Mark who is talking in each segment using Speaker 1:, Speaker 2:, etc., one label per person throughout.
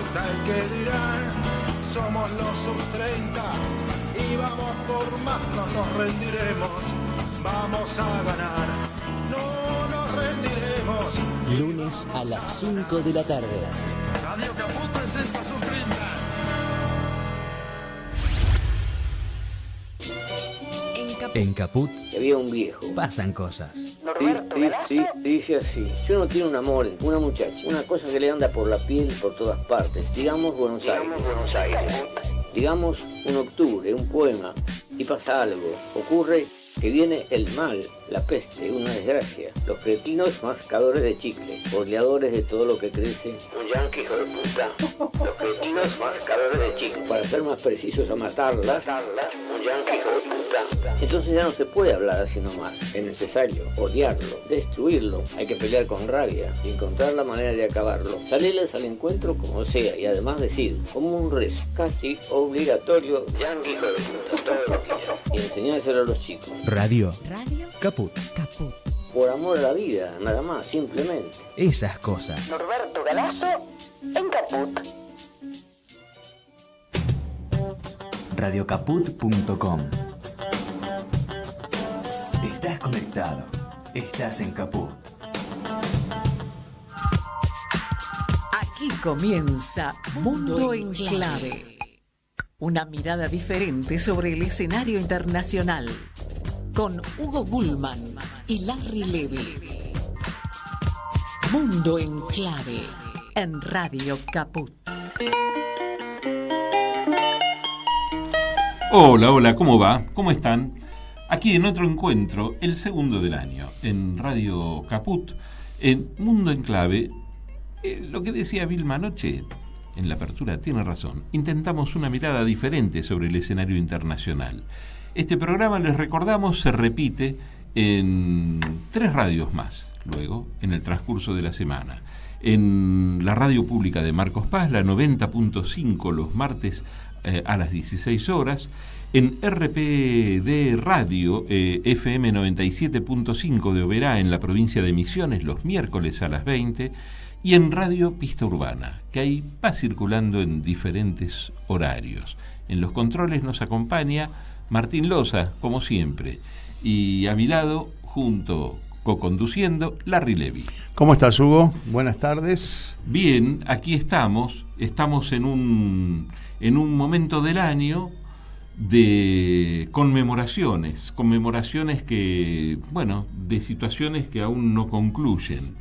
Speaker 1: importa el que dirán, somos los sub-30 y vamos por más, no nos rendiremos, vamos a ganar, no nos rendiremos.
Speaker 2: Lunes a las 5 de la tarde.
Speaker 1: Radio Caput presenta sub-30.
Speaker 2: En Caput
Speaker 3: había un viejo.
Speaker 2: pasan cosas.
Speaker 3: Dice así: si uno tiene un amor, una muchacha, una cosa que le anda por la piel por todas partes, digamos Buenos Aires, digamos un octubre, un poema, y pasa algo, ocurre que viene el mal, la peste, una desgracia, los cretinos mascadores de chicle, boleadores de todo lo que crece, un yanqui hijo de puta, los cretinos mascadores de chicle, para ser más precisos a matarlas, un yanqui hijo de puta. Entonces ya no se puede hablar así nomás, es necesario odiarlo, destruirlo, hay que pelear con rabia, y encontrar la manera de acabarlo, salirles al encuentro como sea, y además decir, como un rezo, casi obligatorio, yanqui hijo de puta, todos los días, y enseñárselo a los chicos.
Speaker 2: Radio Caput.
Speaker 3: Por amor a la vida, nada más, simplemente.
Speaker 2: Esas cosas.
Speaker 4: Norberto Galazo en Caput.
Speaker 5: Radiocaput.com. Estás conectado. Estás en Caput.
Speaker 6: Aquí comienza Mundo en Clave. Una mirada diferente sobre el escenario internacional. Con Hugo Gulman y Larry Levy. Mundo en Clave en Radio Caput.
Speaker 7: Hola, ¿cómo va? ¿Cómo están? Aquí en otro encuentro, el segundo del año, en Radio Caput, en Mundo en Clave. Lo que decía Vilma anoche en la apertura tiene razón. Intentamos una mirada diferente sobre el escenario internacional. Este programa, les recordamos, se repite en 3 radios más, luego, en el transcurso de la semana. En la radio pública de Marcos Paz, la 90.5 los martes a las 16 horas, en RPD Radio, FM 97.5 de Oberá, en la provincia de Misiones, los miércoles a las 20, y en Radio Pista Urbana, que ahí va circulando en diferentes horarios. En los controles nos acompaña Martín Loza, como siempre, y a mi lado, co-conduciendo, Larry Levy.
Speaker 8: ¿Cómo estás, Hugo? Buenas tardes.
Speaker 7: Bien, aquí estamos en un momento del año de conmemoraciones que, bueno, de situaciones que aún no concluyen.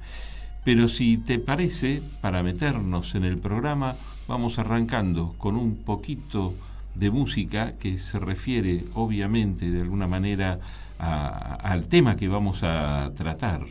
Speaker 7: Pero si te parece, para meternos en el programa, vamos arrancando con un poquito de música que se refiere, obviamente, de alguna manera al tema que vamos a tratar.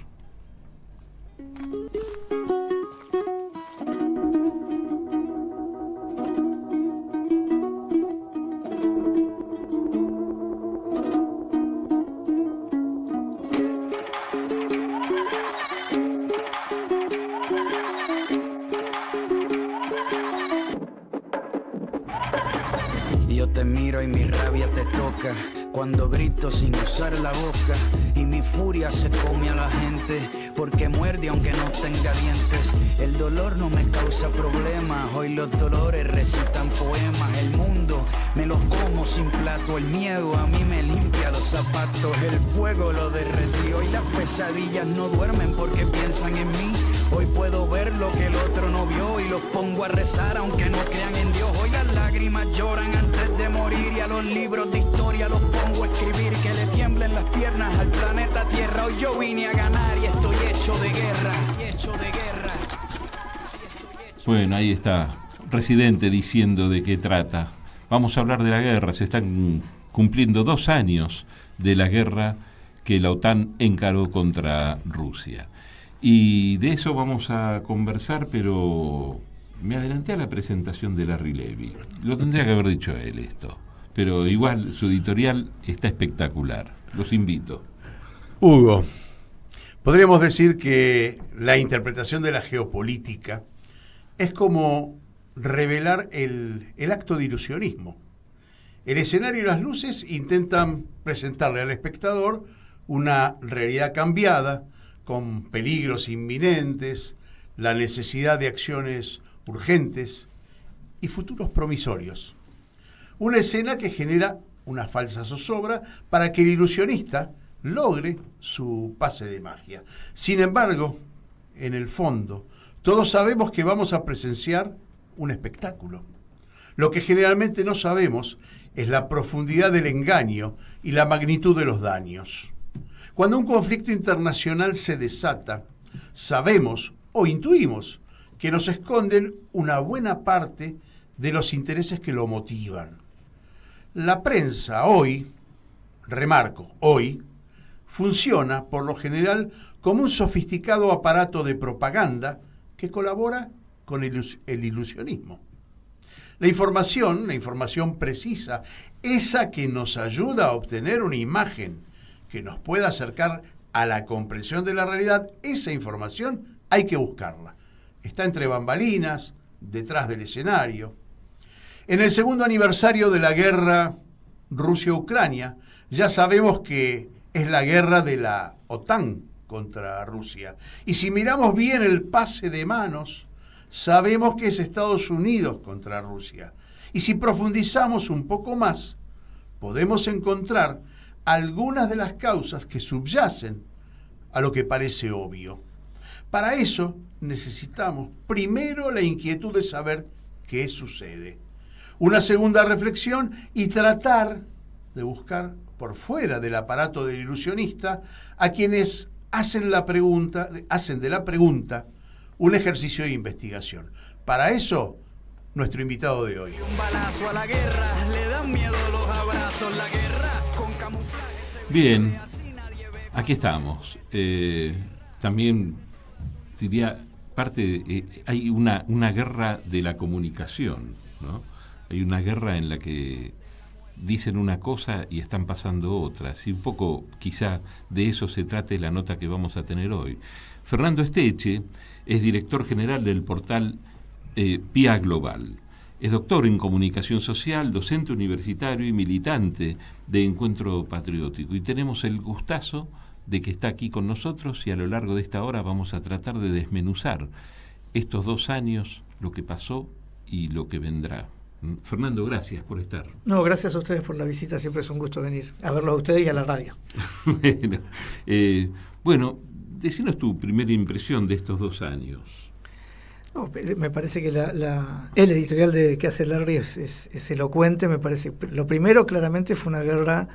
Speaker 9: Cuando grito sin usar la boca y mi furia se come a la gente porque muerde aunque no tenga dientes. El dolor no me causa problemas, hoy los dolores recitan poemas. El mundo me lo como sin plato, el miedo a mí me limpia los zapatos. El fuego lo derretí, hoy las pesadillas no duermen porque piensan en mí. Hoy puedo ver lo que el otro no vio y los pongo a rezar aunque no crean en Dios. Hoy las lágrimas lloran antes de morir y a los libros de historia los pongo a escribir. Que le tiemblen las piernas al planeta Tierra. Hoy yo vine a ganar y estoy hecho de guerra.
Speaker 7: Bueno, ahí está Residente diciendo de qué trata. Vamos a hablar de la guerra. Se están cumpliendo 2 años de la guerra que la OTAN encaró contra Rusia. Y de eso vamos a conversar, pero me adelanté a la presentación de Larry Levy. Lo tendría que haber dicho él esto, pero igual su editorial está espectacular. Los invito.
Speaker 8: Hugo, podríamos decir que la interpretación de la geopolítica es como revelar el acto de ilusionismo. El escenario y las luces intentan presentarle al espectador una realidad cambiada, con peligros inminentes, la necesidad de acciones urgentes, y futuros promisorios. Una escena que genera una falsa zozobra para que el ilusionista logre su pase de magia. Sin embargo, en el fondo, todos sabemos que vamos a presenciar un espectáculo. Lo que generalmente no sabemos es la profundidad del engaño y la magnitud de los daños. Cuando un conflicto internacional se desata, sabemos o intuimos que nos esconden una buena parte de los intereses que lo motivan. La prensa hoy, remarco, hoy, funciona por lo general como un sofisticado aparato de propaganda que colabora con el ilusionismo. La información precisa, esa que nos ayuda a obtener una imagen que nos pueda acercar a la comprensión de la realidad, esa información hay que buscarla. Está entre bambalinas, detrás del escenario. En el segundo aniversario de la guerra Rusia-Ucrania, ya sabemos que es la guerra de la OTAN contra Rusia. Y si miramos bien el pase de manos, sabemos que es Estados Unidos contra Rusia. Y si profundizamos un poco más, podemos encontrar algunas de las causas que subyacen a lo que parece obvio. Para eso necesitamos primero la inquietud de saber qué sucede. Una segunda reflexión y tratar de buscar por fuera del aparato del ilusionista a quienes hacen de la pregunta un ejercicio de investigación. Para eso, nuestro invitado de hoy.
Speaker 9: Un balazo a la guerra, le dan miedo los abrazos, la guerra con camuflaje.
Speaker 7: Bien, aquí estamos. También diría, hay una guerra de la comunicación, ¿no? Hay una guerra en la que dicen una cosa y están pasando otras. Y un poco, quizá, de eso se trate la nota que vamos a tener hoy. Fernando Esteche es director general del portal PIA Global. Es doctor en comunicación social, docente universitario y militante de Encuentro Patriótico. Y tenemos el gustazo de que está aquí con nosotros y a lo largo de esta hora vamos a tratar de desmenuzar estos 2 años, lo que pasó y lo que vendrá. Fernando, gracias por estar.
Speaker 10: No, gracias a ustedes por la visita, siempre es un gusto venir a verlos a ustedes y a la radio.
Speaker 7: Bueno, decinos tu primera impresión de estos 2 años.
Speaker 10: No, me parece que el editorial que hace Larry es elocuente. Me parece, lo primero claramente fue una guerra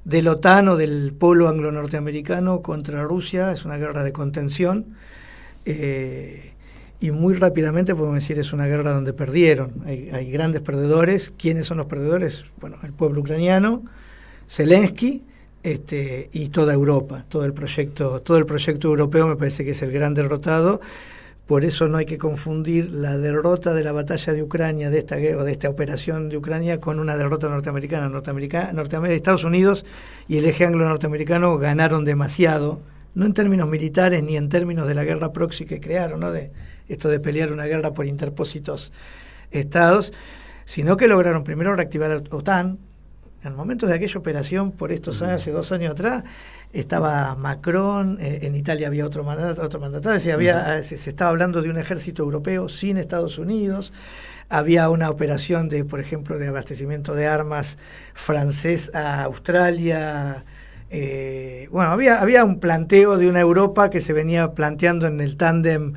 Speaker 10: de la OTAN o del polo anglo-norteamericano contra Rusia, es una guerra de contención. Y muy rápidamente podemos decir es una guerra donde perdieron. Hay grandes perdedores. ¿Quiénes son los perdedores? Bueno, el pueblo ucraniano, Zelensky, y toda Europa. Todo el proyecto europeo me parece que es el gran derrotado. Por eso no hay que confundir la derrota de la batalla de Ucrania, de esta operación de Ucrania, con una derrota norteamericana. Estados Unidos y el eje anglo-norteamericano ganaron demasiado, no en términos militares ni en términos de la guerra proxy que crearon, ¿no? De esto de pelear una guerra por interpósitos estados, sino que lograron primero reactivar la OTAN. En momentos de aquella operación, por estos años, hace 2 años atrás, estaba Macron, en Italia había otro mandatario, se estaba hablando de un ejército europeo sin Estados Unidos, había una operación por ejemplo, de abastecimiento de armas francés a Australia. Había un planteo de una Europa que se venía planteando en el tándem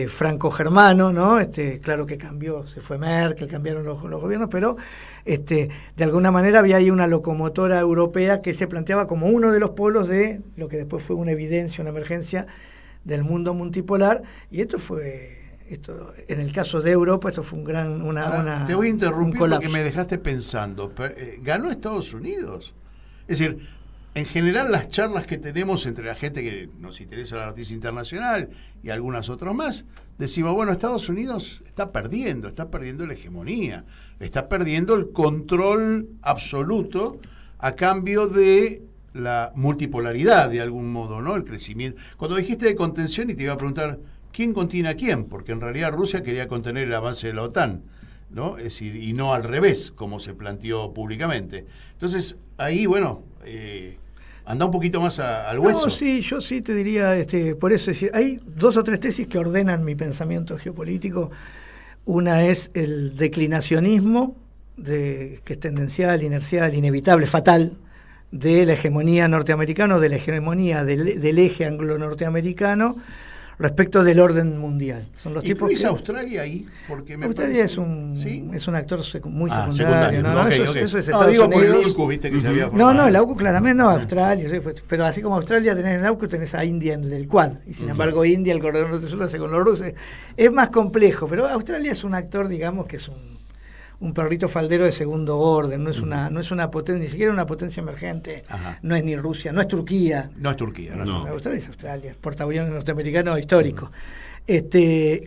Speaker 10: franco-germano, ¿no? Claro que cambió, se fue Merkel, cambiaron los gobiernos, pero de alguna manera había ahí una locomotora europea que se planteaba como uno de los polos de lo que después fue una evidencia, una emergencia del mundo multipolar, y esto en el caso de Europa, esto fue
Speaker 8: te voy a interrumpir porque me dejaste pensando. ¿Ganó Estados Unidos? Es decir, en general las charlas que tenemos entre la gente que nos interesa la noticia internacional y algunas otras más, decimos, bueno, Estados Unidos está perdiendo la hegemonía, está perdiendo el control absoluto a cambio de la multipolaridad de algún modo, ¿no? El crecimiento. Cuando dijiste de contención, y te iba a preguntar, ¿quién contiene a quién? Porque en realidad Rusia quería contener el avance de la OTAN, ¿no? Es decir, y no al revés, como se planteó públicamente. Entonces, ahí, bueno, anda un poquito más al hueso.
Speaker 10: No, sí, yo sí te diría, por eso, es decir, hay 2 o 3 tesis que ordenan mi pensamiento geopolítico. Una es el declinacionismo, que es tendencial, inercial, inevitable, fatal, de la hegemonía norteamericana, de la hegemonía del eje anglo-norteamericano respecto del orden mundial. Son los tipos que...
Speaker 8: Australia ahí? Porque me
Speaker 10: Australia
Speaker 8: parece...
Speaker 10: es un actor muy
Speaker 8: secundario.
Speaker 10: No,
Speaker 8: Okay,
Speaker 10: eso es Estados
Speaker 8: digo
Speaker 10: Unidos.
Speaker 8: por el ULCU, viste que se había formado.
Speaker 10: No, el AUKUS claramente no, Australia, sí, pero así como Australia tenés el AUKUS, tenés a India en el Quad, y sin embargo India, el corredor norte-sur, lo hace con los rusos. Es más complejo, pero Australia es un actor, digamos, que es un perrito faldero de segundo orden, no es una potencia, ni siquiera una potencia emergente. Ajá. No es ni Rusia, no es Turquía.
Speaker 8: No es Turquía, no.
Speaker 10: Australia es Australia, portaaviones norteamericano histórico,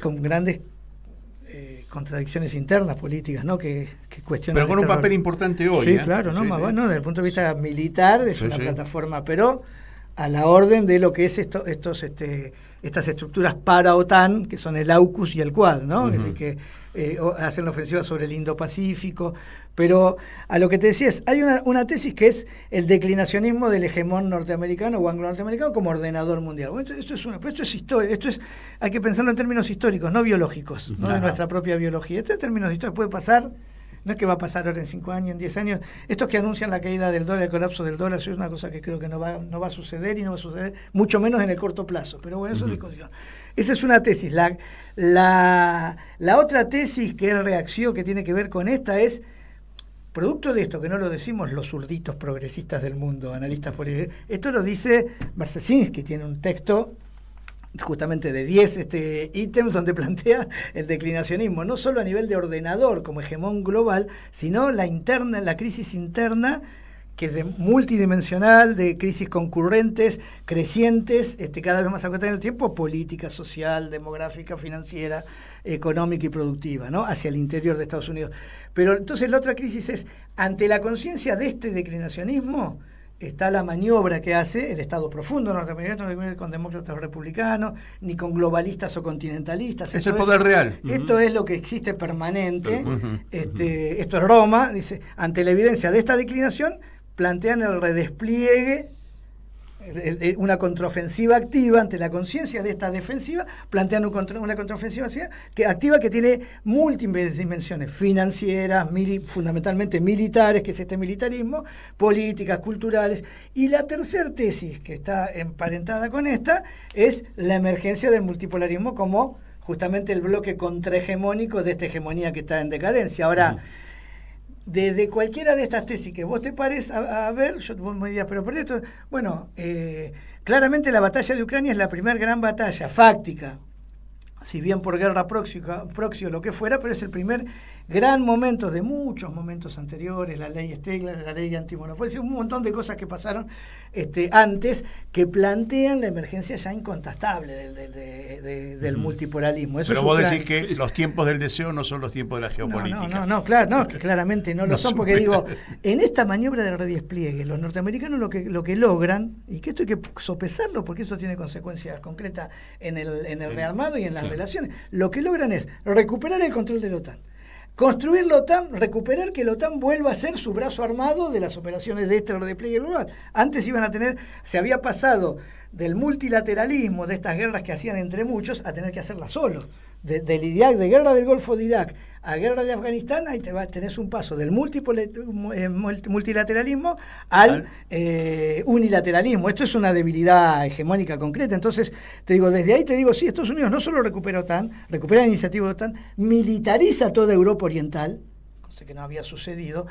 Speaker 10: con grandes contradicciones internas políticas, ¿no? que cuestionan.
Speaker 8: Pero con un papel importante hoy.
Speaker 10: Sí, claro, no, más bueno, desde el punto de vista militar es una plataforma, pero a la orden de lo que es estas estructuras para OTAN, que son el AUKUS y el Quad, ¿no? Es decir, que hacen la ofensiva sobre el Indo-Pacífico, pero a lo que te decía hay una tesis que es el declinacionismo del hegemón norteamericano o anglo-norteamericano como ordenador mundial. Bueno, esto es historia, hay que pensarlo en términos históricos, no biológicos, no de nuestra propia biología. Esto en términos históricos puede pasar, no es que va a pasar ahora en 5 años, en 10 años. Estos que anuncian la caída del dólar, el colapso del dólar, eso es una cosa que creo que no va a suceder y no va a suceder, mucho menos en el corto plazo. Pero bueno, eso es discusión. Esa es una tesis. La otra tesis que es reacción, que tiene que ver con esta, es producto de esto, que no lo decimos los zurditos progresistas del mundo, analistas políticos. Esto lo dice Brzezinski, tiene un texto justamente de 10 ítems donde plantea el declinacionismo, no solo a nivel de ordenador como hegemón global, sino la crisis interna, que es multidimensional, de crisis concurrentes, crecientes, cada vez más acotada en el tiempo, política, social, demográfica, financiera, económica y productiva, ¿no? Hacia el interior de Estados Unidos. Pero entonces la otra crisis es, ante la conciencia de este declinacionismo, está la maniobra que hace el Estado profundo norteamericano, no con demócratas o republicanos, ni con globalistas o continentalistas.
Speaker 8: Es el poder real.
Speaker 10: Esto es lo que existe permanente. Esto es Roma, dice, ante la evidencia de esta declinación, plantean el redespliegue, una contraofensiva activa ante la conciencia de esta defensiva, plantean una contraofensiva activa que tiene múltiples dimensiones financieras, fundamentalmente militares, que es este militarismo, políticas, culturales. Y la tercera tesis, que está emparentada con esta, es la emergencia del multipolarismo como justamente el bloque contrahegemónico de esta hegemonía que está en decadencia. Ahora, desde cualquiera de estas tesis que vos te pares a ver, vos me dirías, pero por esto, bueno, claramente la batalla de Ucrania es la primera gran batalla fáctica, si bien por guerra proxy o lo que fuera, pero es el primer gran momento de muchos momentos anteriores, la ley Stegler, la ley antimonopolio, un montón de cosas que pasaron antes que plantean la emergencia ya incontestable del multipolarismo. Eso.
Speaker 8: Pero vos decís que los tiempos del deseo no son los tiempos de la geopolítica.
Speaker 10: No, claro, que claramente no lo son, porque digo, en esta maniobra de redespliegue, los norteamericanos lo que logran, y que esto hay que sopesarlo porque eso tiene consecuencias concretas en el rearmado y en las relaciones, lo que logran es recuperar el control de la OTAN. Construir la OTAN, recuperar que la OTAN vuelva a ser su brazo armado de las operaciones de redespliegue global. Antes se había pasado del multilateralismo, de estas guerras que hacían entre muchos, a tener que hacerlas solos. Del Irak, de guerra del Golfo de Irak a guerra de Afganistán, ahí tenés un paso del multilateralismo al unilateralismo. Esto es una debilidad hegemónica concreta. Entonces, desde ahí te digo, sí, Estados Unidos no solo recupera OTAN, recupera la iniciativa de OTAN, militariza toda Europa Oriental, cosa que no había sucedido,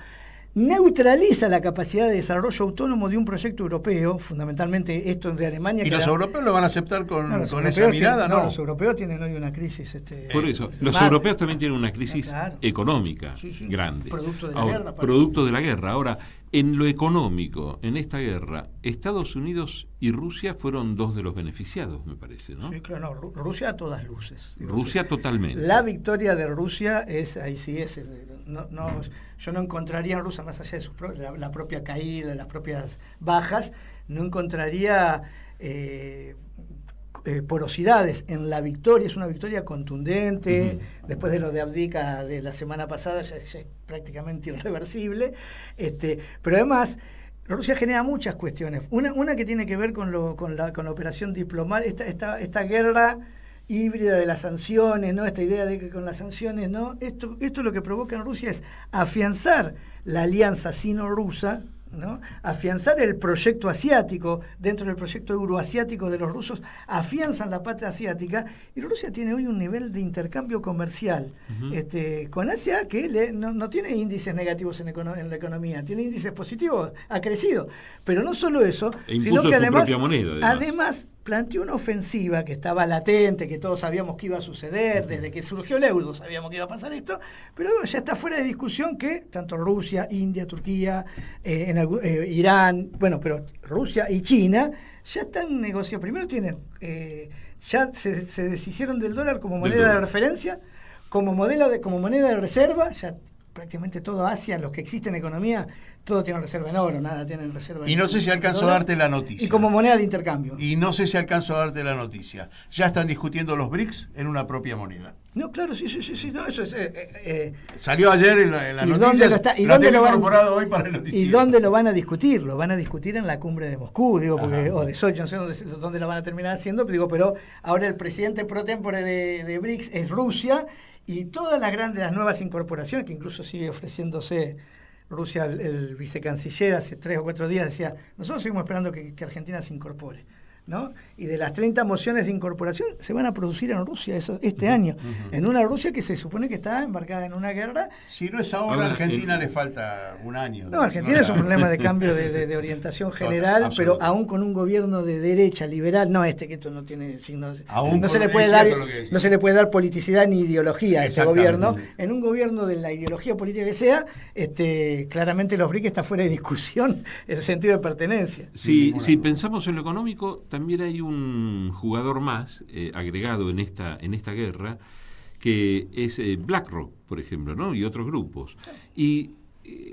Speaker 10: neutraliza la capacidad de desarrollo autónomo de un proyecto europeo, fundamentalmente esto de Alemania.
Speaker 8: ¿Y los europeos lo van a aceptar con esa mirada? No,
Speaker 10: los europeos tienen hoy una crisis.
Speaker 7: Por eso, los europeos también tienen una crisis económica grande. Producto de la guerra. Ahora, en lo económico, en esta guerra, Estados Unidos y Rusia fueron dos de los beneficiados, me parece, ¿no?
Speaker 10: Sí, claro, Rusia a todas luces.
Speaker 7: Rusia totalmente.
Speaker 10: La victoria de Rusia yo no encontraría en Rusia, más allá de la propia caída, las propias bajas, no encontraría porosidades en la victoria. Es una victoria contundente. Después de lo de Avdiivka de la semana pasada ya es prácticamente irreversible, pero además Rusia genera muchas cuestiones. Una que tiene que ver con la operación diplomática, esta guerra híbrida de las sanciones, ¿no? Esta idea de que con las sanciones, ¿no? Esto lo que provoca en Rusia es afianzar la alianza sino-rusa, ¿no? Afianzar el proyecto asiático, dentro del proyecto euroasiático de los rusos, afianzan la patria asiática, y Rusia tiene hoy un nivel de intercambio comercial con Asia que no tiene índices negativos en la economía, tiene índices positivos, ha crecido. Pero no solo eso, sino que además planteó una ofensiva que estaba latente, que todos sabíamos que iba a suceder, desde que surgió el euro sabíamos que iba a pasar esto, pero ya está fuera de discusión que tanto Rusia, India, Turquía, Irán, pero Rusia y China ya están negociando. Primero tienen, ya se deshicieron del dólar como moneda de referencia, como moneda de reserva, ya prácticamente todo Asia, los que existen en economía, todo tiene reserva en oro, nada tienen reserva en
Speaker 8: Y no sé si alcanzo a darte la noticia.
Speaker 10: Y como moneda de intercambio.
Speaker 8: Y no sé si alcanzo a darte la noticia. Ya están discutiendo los BRICS en una propia moneda.
Speaker 10: No, claro, sí, no, eso es...
Speaker 8: Salió ayer en la noticia,
Speaker 10: ¿y dónde lo van
Speaker 8: incorporado hoy para el noticiero?
Speaker 10: ¿Y dónde lo van a discutir? Lo van a discutir en la cumbre de Moscú, o de Sochi, no sé dónde lo van a terminar haciendo, pero ahora el presidente pro tempore de BRICS es Rusia, y todas las nuevas incorporaciones, que incluso sigue ofreciéndose Rusia, el vicecanciller hace 3 o 4 días decía, nosotros seguimos esperando que Argentina se incorpore, ¿no? Y de las 30 mociones de incorporación se van a producir en Rusia este año, en una Rusia que se supone que está embarcada en una guerra.
Speaker 8: Si no es ahora, a Argentina le falta un año.
Speaker 10: No, Argentina es un problema de cambio de orientación general, pero aún con un gobierno de derecha liberal, que esto no tiene signos, no se le puede dar politicidad ni ideología a ese gobierno. En un gobierno de la ideología política que sea, claramente los BRICS está fuera de discusión el sentido de pertenencia.
Speaker 7: Si pensamos en lo económico, también hay un jugador más agregado en esta guerra, que es BlackRock, por ejemplo, ¿no? Y otros grupos. ¿Y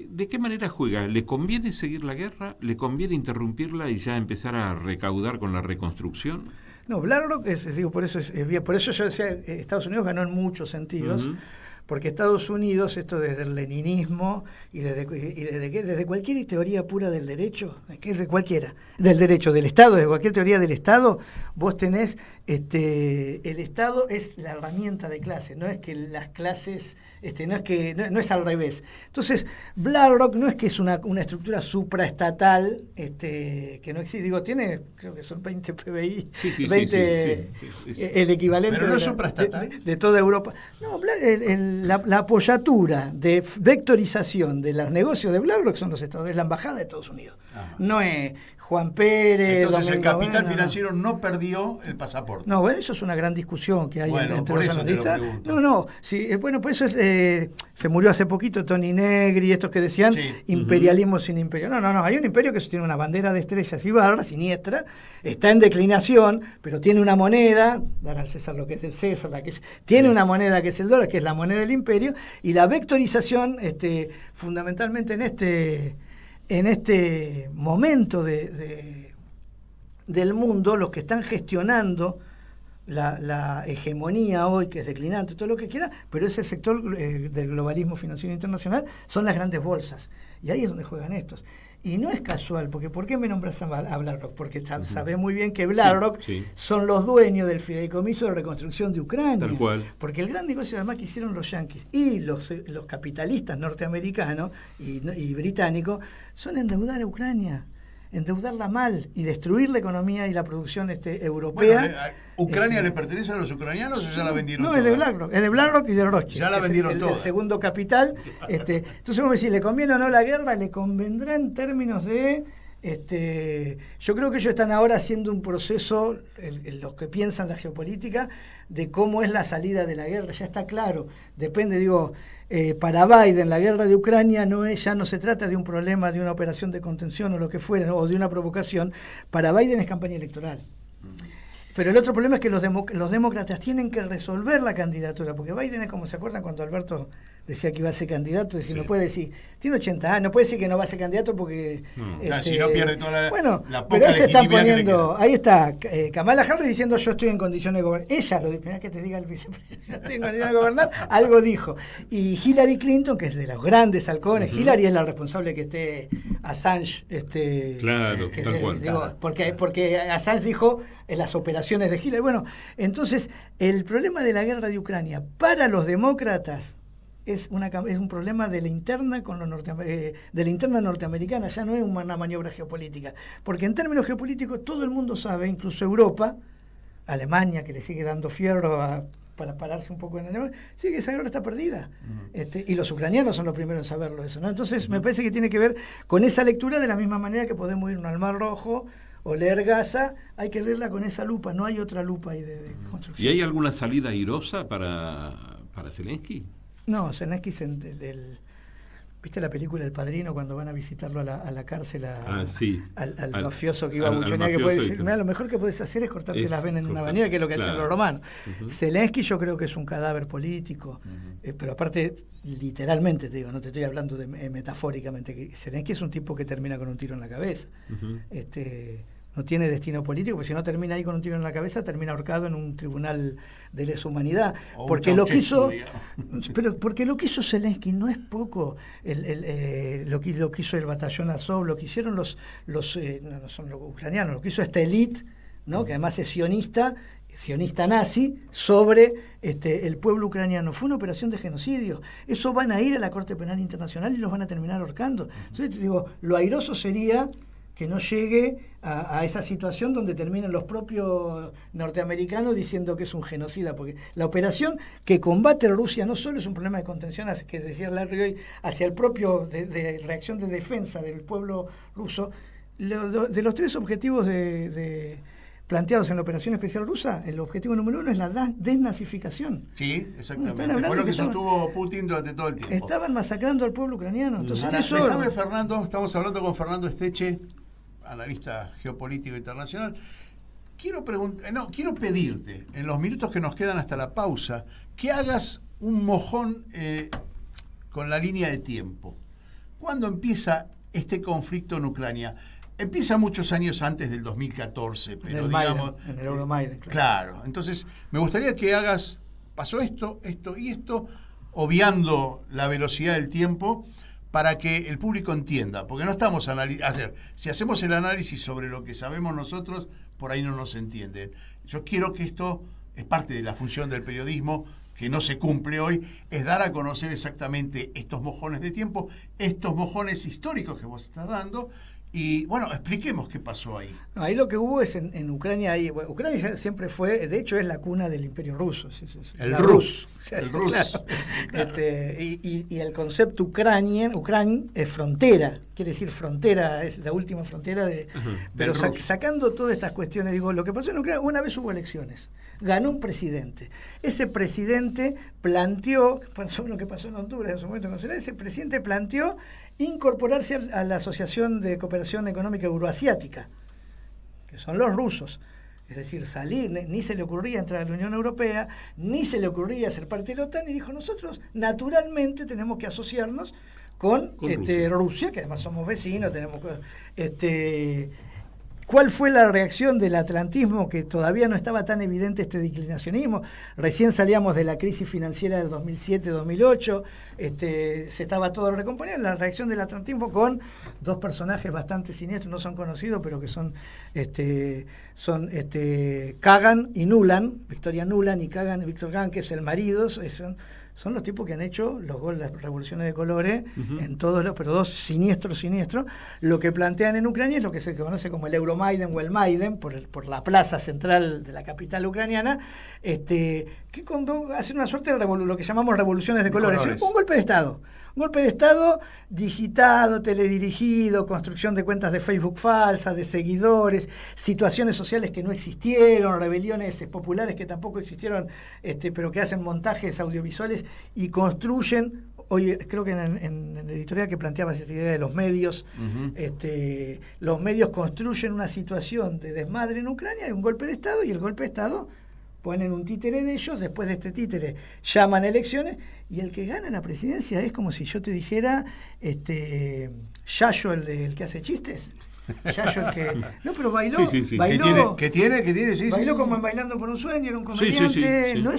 Speaker 7: de qué manera juega? ¿Le conviene seguir la guerra? ¿Le conviene interrumpirla y ya empezar a recaudar con la reconstrucción? No,
Speaker 10: BlackRock, por eso yo decía, Estados Unidos ganó en muchos sentidos. Porque Estados Unidos, esto desde el leninismo y desde cualquier teoría pura del derecho, del derecho, del Estado, de cualquier teoría del Estado, vos tenés, el Estado es la herramienta de clase, no es que las clases, no es al revés. Entonces, BlackRock no es que es una estructura supraestatal, que no existe, tiene, creo que son 20 PBI, el equivalente
Speaker 8: pero no es supraestatal
Speaker 10: de toda Europa. No, la apoyatura de vectorización de los negocios de BlackRock son los Estados, es la embajada de Estados Unidos. No es Juan Pérez.
Speaker 8: Entonces el capital financiero no perdió el pasaporte.
Speaker 10: No, eso es una gran discusión que hay entre los analistas. Por eso se murió hace poquito Tony Negri, estos que decían imperialismo sin imperio. No, hay un imperio que tiene una bandera de estrellas y barras, siniestra, está en declinación, pero tiene una moneda, dar al César lo que es del César, tiene una moneda que es el dólar, que es la moneda del imperio, y la vectorización, fundamentalmente en este momento del mundo, los que están gestionando la hegemonía hoy, que es declinante, todo lo que quiera, pero es el sector del globalismo financiero internacional, son las grandes bolsas. Y ahí es donde juegan estos. Y no es casual, porque ¿por qué me nombras a BlackRock? Porque sabés muy bien que BlackRock son los dueños del fideicomiso de reconstrucción de Ucrania. Tal cual. Porque el gran negocio además que hicieron los yanquis y los capitalistas norteamericanos y británicos son endeudar a Ucrania, endeudarla mal y destruir la economía y la producción europea.
Speaker 8: ¿Ucrania le pertenece a los ucranianos o ya la vendieron toda?
Speaker 10: No, es de BlackRock y de Rothschild.
Speaker 8: Ya la vendieron toda.
Speaker 10: El segundo capital. Entonces vos me decís, ¿le conviene o no la guerra? Le convendrá en términos de... yo creo que ellos están ahora haciendo un proceso, los que piensan la geopolítica, de cómo es la salida de la guerra. Ya está claro. Depende, para Biden la guerra de Ucrania ya no se trata de un problema, de una operación de contención o lo que fuera, o de una provocación. Para Biden es campaña electoral. Pero el otro problema es que los demócratas tienen que resolver la candidatura, porque Biden es como, ¿se acuerdan cuando Alberto decía que iba a ser candidato? Decir, no puede decir, tiene 80 años, no puede decir que no va a ser candidato porque...
Speaker 8: si no pierde toda la poca
Speaker 10: pero ahí se están
Speaker 8: poniendo,
Speaker 10: ahí está Kamala Harris diciendo yo estoy en condiciones de gobernar. Ella lo dice, mirá que te diga el vicepresidente, yo estoy en condiciones de gobernar, algo dijo. Y Hillary Clinton, que es de los grandes halcones, Hillary es la responsable que esté Assange.
Speaker 7: Claro, tal cual.
Speaker 10: Digo, porque Assange dijo en las operaciones de Hitler. Bueno, entonces, el problema de la guerra de Ucrania para los demócratas es un problema de la interna de la interna norteamericana, ya no es una maniobra geopolítica. Porque en términos geopolíticos todo el mundo sabe, incluso Europa, Alemania, que le sigue dando fierro para pararse un poco en el... Sí, que esa guerra está perdida. Y los ucranianos son los primeros en saberlo eso, ¿no? Entonces, me parece que tiene que ver con esa lectura, de la misma manera que podemos ir al Mar Rojo o leer Gaza, hay que leerla con esa lupa, no hay otra lupa ahí de construcción.
Speaker 7: ¿Y hay alguna salida airosa para Zelensky?
Speaker 10: No, Zelensky ¿viste la película El Padrino cuando van a visitarlo a la cárcel al mafioso que iba a buchonear? Que puede decir, mira, lo mejor que puedes hacer es cortarte las venas en una avenida, que es lo que hacían los romanos. Zelensky yo creo que es un cadáver político, pero aparte, literalmente te digo, no te estoy hablando metafóricamente, que Zelensky es un tipo que termina con un tiro en la cabeza. No tiene destino político, porque si no termina ahí con un tiro en la cabeza, termina ahorcado en un tribunal de lesa humanidad. Porque lo que hizo Zelensky no es poco. Lo que hizo el batallón Azov, lo que hicieron no son los ucranianos, lo que hizo esta élite, ¿no? Que además es sionista nazi, sobre el pueblo ucraniano. Fue una operación de genocidio. Eso van a ir a la Corte Penal Internacional y los van a terminar ahorcando. Entonces te digo, lo airoso sería que no llegue a esa situación donde terminen los propios norteamericanos diciendo que es un genocida, porque la operación que combate Rusia no solo es un problema de contención, que decía Larry hoy, hacia el propio de reacción de defensa del pueblo ruso. De los tres objetivos planteados en la operación especial rusa, el objetivo número 1 es la desnazificación.
Speaker 8: Sí, exactamente. Fue lo que sostuvo Putin durante todo el tiempo.
Speaker 10: Estaban masacrando al pueblo ucraniano. Entonces,
Speaker 8: déjame, Fernando, estamos hablando con Fernando Esteche, analista geopolítico internacional. Quiero pedirte, en los minutos que nos quedan hasta la pausa, que hagas un mojón con la línea de tiempo. ¿Cuándo empieza este conflicto en Ucrania? Empieza muchos años antes del 2014, pero digamos...
Speaker 10: en el Euromaidan.
Speaker 8: Claro. Entonces, me gustaría que pasó esto y esto, obviando la velocidad del tiempo, para que el público entienda, porque no estamos si hacemos el análisis sobre lo que sabemos nosotros, por ahí no nos entienden. Yo quiero que esto es parte de la función del periodismo, que no se cumple hoy, es dar a conocer exactamente estos mojones de tiempo, estos mojones históricos que vos estás dando. Y bueno, expliquemos qué pasó ahí.
Speaker 10: Ahí lo que hubo es en Ucrania, Ucrania siempre fue, de hecho es la cuna del Imperio Ruso.
Speaker 8: El Rus.
Speaker 10: El Rus. Claro. Y el concepto Ucranian es frontera, quiere decir frontera, es la última frontera pero sacando todas estas cuestiones, digo, lo que pasó en Ucrania, una vez hubo elecciones, ganó un presidente. Ese presidente planteó, pasó lo que pasó en Honduras en su momento, ese presidente planteó incorporarse a la Asociación de Cooperación Económica Euroasiática, que son los rusos. Es decir, salir, ni se le ocurría entrar a la Unión Europea, ni se le ocurría ser parte de la OTAN, y dijo, nosotros naturalmente tenemos que asociarnos con Rusia, que además somos vecinos, tenemos... ¿Cuál fue la reacción del atlantismo, que todavía no estaba tan evidente este declinacionismo? Recién salíamos de la crisis financiera del 2007-2008, se estaba todo recomponiendo. La reacción del atlantismo con dos personajes bastante siniestros, no son conocidos, pero que son Kagan y Nuland, Victoria Nuland y Víctor Kagan, que es el marido, son los tipos que han hecho las revoluciones de colores en todos pero dos siniestros. Lo que plantean en Ucrania es lo que se conoce como el Euromaidan o el Maidan, por la plaza central de la capital ucraniana, que hacen una suerte de lo que llamamos revoluciones de colores. Un golpe de Estado. Un golpe de Estado digitado, teledirigido, construcción de cuentas de Facebook falsas, de seguidores, situaciones sociales que no existieron, rebeliones populares que tampoco existieron, pero que hacen montajes audiovisuales y construyen. Hoy creo que en el editorial que planteaba esta idea de los medios, los medios construyen una situación de desmadre en Ucrania, hay un golpe de Estado, y el golpe de Estado ponen un títere de ellos, después de este títere llaman elecciones, y el que gana la presidencia es como si yo te dijera Yayo, el que hace chistes. Yayo, el que... No, pero bailó.
Speaker 8: Sí.
Speaker 10: Bailó,
Speaker 8: ¿Qué tiene? Sí,
Speaker 10: bailó como en Bailando por un Sueño, era un comediante.
Speaker 7: Sí.
Speaker 10: No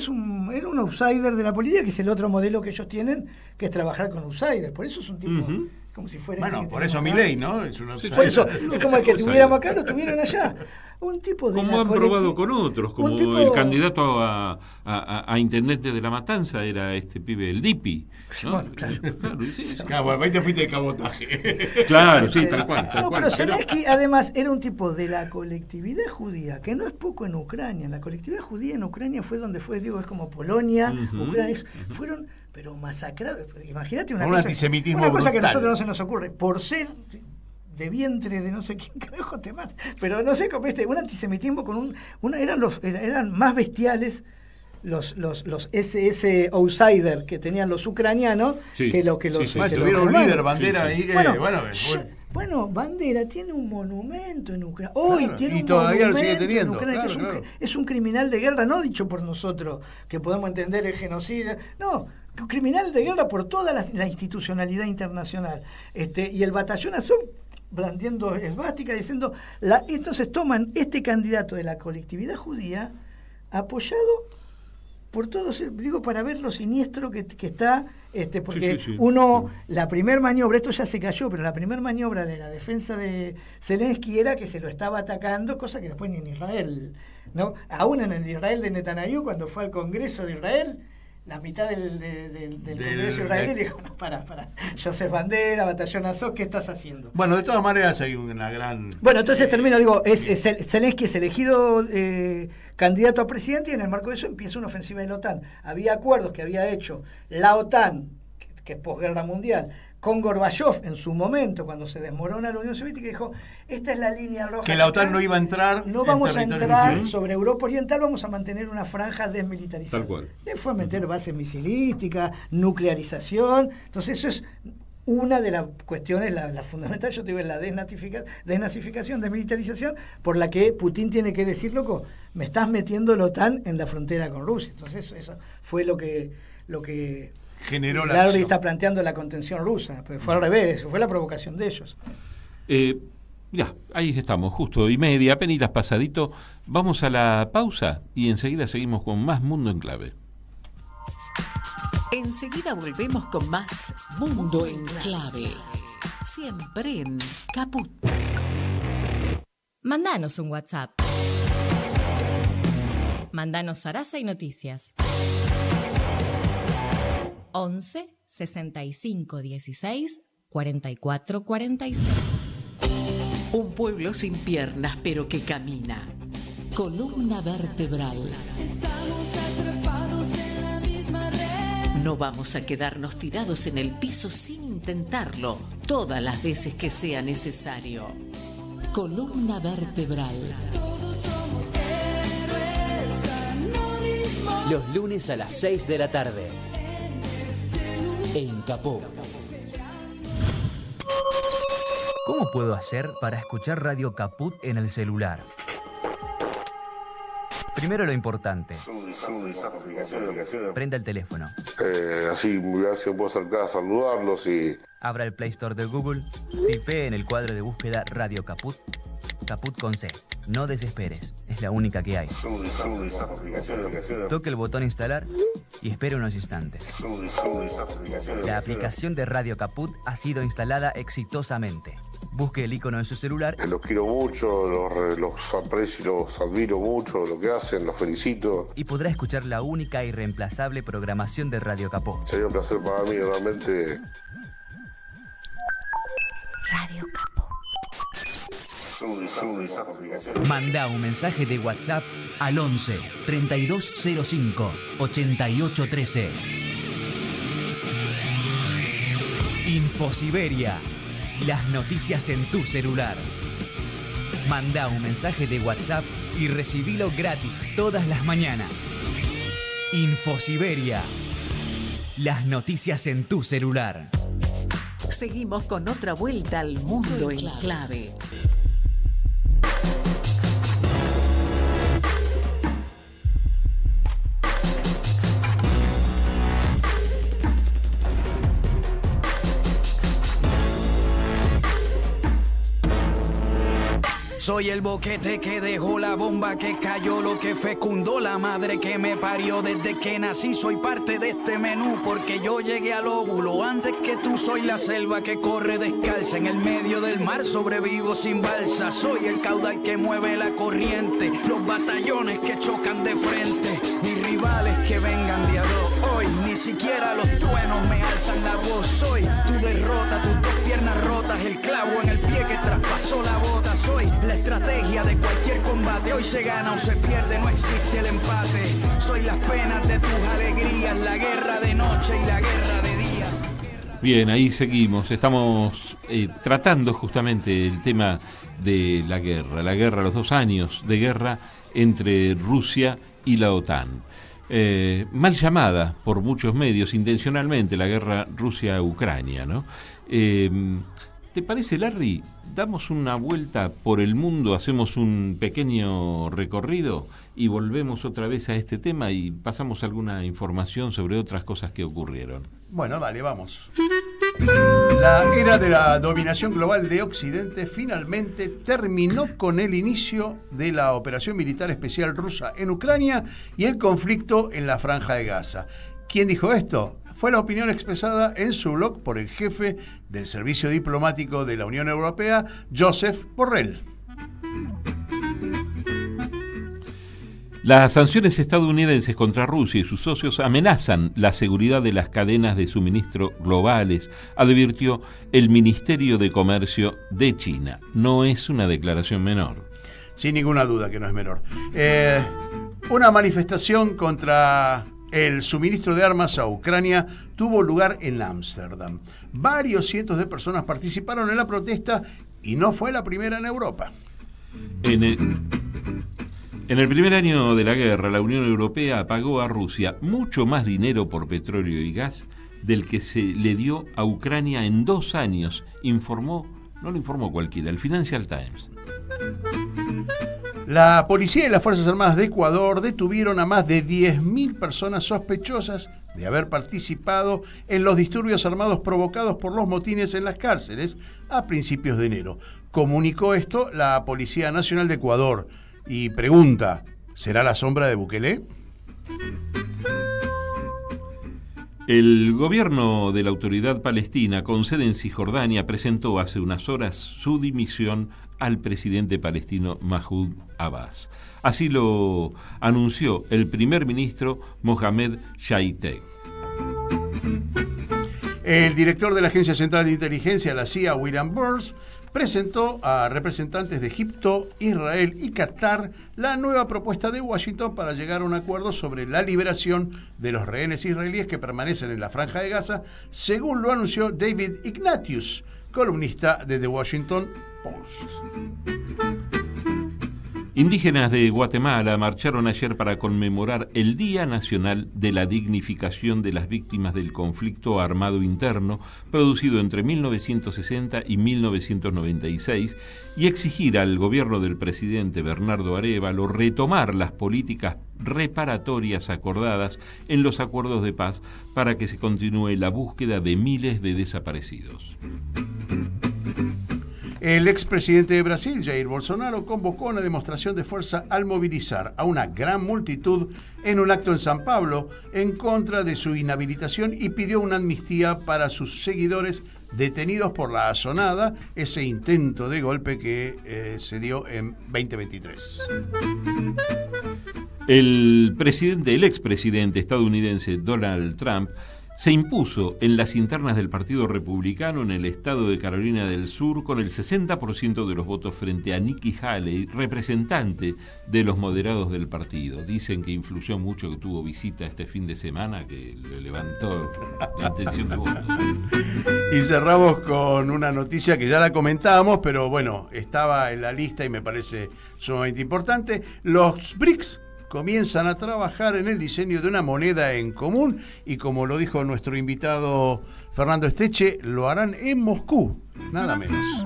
Speaker 10: era un outsider de la política, que es el otro modelo que ellos tienen, que es trabajar con outsiders. Por eso es un tipo como si fuera...
Speaker 8: Bueno,
Speaker 10: este que
Speaker 8: por eso
Speaker 10: tenemos
Speaker 8: Milei,
Speaker 10: acá.
Speaker 8: ¿no? Es un outsider.
Speaker 10: Por eso, es como el que tuviéramos acá, lo tuvieron allá. Un tipo de
Speaker 7: como han probado con otros, como el candidato a intendente de La Matanza era este pibe, el Dipi, ¿no?
Speaker 10: Bueno, claro.
Speaker 8: Claro, ahí te fuiste de cabotaje.
Speaker 7: Claro, sí, tal cual.
Speaker 10: No, pero Zelensky además era un tipo de la colectividad judía, que no es poco en Ucrania. La colectividad judía en Ucrania fue donde fue, digo, es como Polonia, Ucrania, fueron, pero masacrados. Imagínate una
Speaker 8: antisemitismo
Speaker 10: una cosa
Speaker 8: brutal.
Speaker 10: que a nosotros no se nos ocurre, por ser de vientre de no sé quién carajo te mata, pero no sé cómo un antisemitismo con eran más bestiales los SS outsider que tenían los ucranianos que lo que los
Speaker 8: tuvieron un líder Bandera ahí que
Speaker 10: bueno, Bandera tiene un monumento en Ucrania. Hoy tiene un
Speaker 8: todavía
Speaker 10: monumento
Speaker 8: lo sigue teniendo.
Speaker 10: en Ucrania, es un criminal de guerra, no dicho por nosotros, que podemos entender el genocidio. No, un criminal de guerra por toda la institucionalidad internacional. Y el batallón azul blandiendo esvástica, diciendo... entonces toman este candidato de la colectividad judía apoyado por todos, digo, para ver lo siniestro que está, porque la primer maniobra, esto ya se cayó, pero la primer maniobra de la defensa de Zelensky era que se lo estaba atacando, cosa que después ni en Israel, ¿no? Aún en el Israel de Netanyahu, cuando fue al Congreso de Israel, la mitad del Congreso israelí le dijo, no, para, Joseph Bandera, Batallón Azov, ¿qué estás haciendo?
Speaker 8: Bueno, de todas maneras hay una gran...
Speaker 10: Bueno, entonces termino, Zelensky es elegido candidato a presidente y en el marco de eso empieza una ofensiva de la OTAN. Había acuerdos que había hecho la OTAN, que es posguerra mundial, con Gorbachev en su momento, cuando se desmorona la Unión Soviética, dijo, esta es la línea roja.
Speaker 8: Que la OTAN no iba a entrar.
Speaker 10: No vamos a entrar sobre Europa Oriental, vamos a mantener una franja desmilitarizada.
Speaker 7: Tal cual.
Speaker 10: Le fue a meter bases misilísticas, nuclearización. Entonces eso es una de las cuestiones, la fundamental, yo te digo, es la desnazificación, desmilitarización, por la que Putin tiene que decir, loco, me estás metiendo la OTAN en la frontera con Rusia. Entonces eso fue lo que
Speaker 8: generó la
Speaker 10: acción. Está planteando la contención rusa, pero fue al revés, fue la provocación de ellos.
Speaker 7: Ya, ahí estamos, justo y media, penitas pasadito. Vamos a la pausa y enseguida seguimos con más Mundo en Clave.
Speaker 6: Enseguida volvemos con más Mundo en Clave. Siempre en Caput.
Speaker 11: Mandanos un WhatsApp. Mandanos zaraza y noticias. 11 65 16 44 46.
Speaker 6: Un pueblo sin piernas pero que camina. Columna vertebral.
Speaker 12: Estamos atrapados en la misma red.
Speaker 6: No vamos a quedarnos tirados en el piso sin intentarlo todas las veces que sea necesario. Columna vertebral.
Speaker 12: Todos somos héroes anónimos.
Speaker 2: Los lunes a las 6 de la tarde. En Caput. ¿Cómo puedo hacer para escuchar Radio Caput en el celular? Primero lo importante. Prenda el teléfono.
Speaker 13: Así puedo acercar a saludarlos y...
Speaker 2: Abra el Play Store de Google, tipee en el cuadro de búsqueda Radio Caput, Caput con C. No desesperes, es la única que hay. Toque el botón instalar y espere unos instantes. La aplicación de Radio Caput ha sido instalada exitosamente. Busque el icono de su celular.
Speaker 13: Los quiero mucho, los aprecio y los admiro mucho, lo que hacen, los felicito.
Speaker 2: Y podrá escuchar la única y irreemplazable programación de Radio Caput.
Speaker 13: Sería un placer para mí, realmente.
Speaker 11: Radio Caput.
Speaker 2: Manda un mensaje de WhatsApp al 11 3205 8813. Infosiberia. Las noticias en tu celular. Manda un mensaje de WhatsApp y recibilo gratis todas las mañanas. Infosiberia. Las noticias en tu celular.
Speaker 6: Seguimos con otra vuelta al Mundo en Clave.
Speaker 9: Soy el boquete que dejó la bomba que cayó, lo que fecundó la madre que me parió. Desde que nací soy parte de este menú, porque yo llegué al óvulo antes que tú. Soy la selva que corre descalza, en el medio del mar sobrevivo sin balsa. Soy el caudal que mueve la corriente, los batallones que chocan de frente. Mis rivales que vengan de a dos hoy, ni siquiera los truenos me alzan la voz. Soy tu derrota, tus dos piernas rotas, el clavo en el pie que traspasó la bota. Soy la estrategia de cualquier combate, hoy se gana o se pierde, no existe el empate. Soy las penas de tus alegrías, la guerra de noche y la guerra de día.
Speaker 7: Bien, ahí seguimos. Estamos tratando justamente el tema de la guerra, los 2 años de guerra entre Rusia y la OTAN. Mal llamada por muchos medios intencionalmente la guerra Rusia-Ucrania, ¿no? ¿Te parece, Larry? Damos una vuelta por el mundo, hacemos un pequeño recorrido y volvemos otra vez a este tema y pasamos alguna información sobre otras cosas que ocurrieron.
Speaker 8: Bueno, dale, vamos. La era de la dominación global de Occidente finalmente terminó con el inicio de la operación militar especial rusa en Ucrania y el conflicto en la Franja de Gaza. ¿Quién dijo esto? Fue la opinión expresada en su blog por el jefe del Servicio Diplomático de la Unión Europea, Josep Borrell.
Speaker 7: Las sanciones estadounidenses contra Rusia y sus socios amenazan la seguridad de las cadenas de suministro globales, advirtió el Ministerio de Comercio de China. No es una declaración menor.
Speaker 8: Sin ninguna duda que no es menor. Una manifestación contra el suministro de armas a Ucrania tuvo lugar en Ámsterdam. Varios cientos de personas participaron en la protesta y no fue la primera en Europa.
Speaker 7: En el primer año de la guerra, la Unión Europea pagó a Rusia mucho más dinero por petróleo y gas del que se le dio a Ucrania en 2 años, no lo informó cualquiera, el Financial Times.
Speaker 8: La policía y las Fuerzas Armadas de Ecuador detuvieron a más de 10.000 personas sospechosas de haber participado en los disturbios armados provocados por los motines en las cárceles a principios de enero. Comunicó esto la Policía Nacional de Ecuador y pregunta, ¿será la sombra de Bukele?
Speaker 7: El gobierno de la Autoridad Palestina con sede en Cisjordania presentó hace unas horas su dimisión al presidente palestino Mahmoud Abbas. Así lo anunció el primer ministro Mohamed Shaitek.
Speaker 8: El director de la Agencia Central de Inteligencia, la CIA, William Burns, presentó a representantes de Egipto, Israel y Qatar la nueva propuesta de Washington para llegar a un acuerdo sobre la liberación de los rehenes israelíes que permanecen en la Franja de Gaza, según lo anunció David Ignatius, columnista de The Washington Post.
Speaker 7: Indígenas de Guatemala marcharon ayer para conmemorar el Día Nacional de la Dignificación de las Víctimas del Conflicto Armado Interno, producido entre 1960 y 1996, y exigir al gobierno del presidente Bernardo Arévalo retomar las políticas reparatorias acordadas en los acuerdos de paz para que se continúe la búsqueda de miles de desaparecidos.
Speaker 8: El expresidente de Brasil, Jair Bolsonaro, convocó una demostración de fuerza al movilizar a una gran multitud en un acto en San Pablo en contra de su inhabilitación y pidió una amnistía para sus seguidores detenidos por la asonada, ese intento de golpe que se dio en 2023.
Speaker 7: El expresidente estadounidense Donald Trump se impuso en las internas del Partido Republicano en el estado de Carolina del Sur con el 60% de los votos frente a Nikki Haley, representante de los moderados del partido. Dicen que influyó mucho, que tuvo visita este fin de semana, que le levantó la intención de voto.
Speaker 8: Y cerramos con una noticia que ya la comentábamos, pero bueno, estaba en la lista y me parece sumamente importante. Los BRICS comienzan a trabajar en el diseño de una moneda en común y, como lo dijo nuestro invitado Fernando Esteche, lo harán en Moscú, nada menos.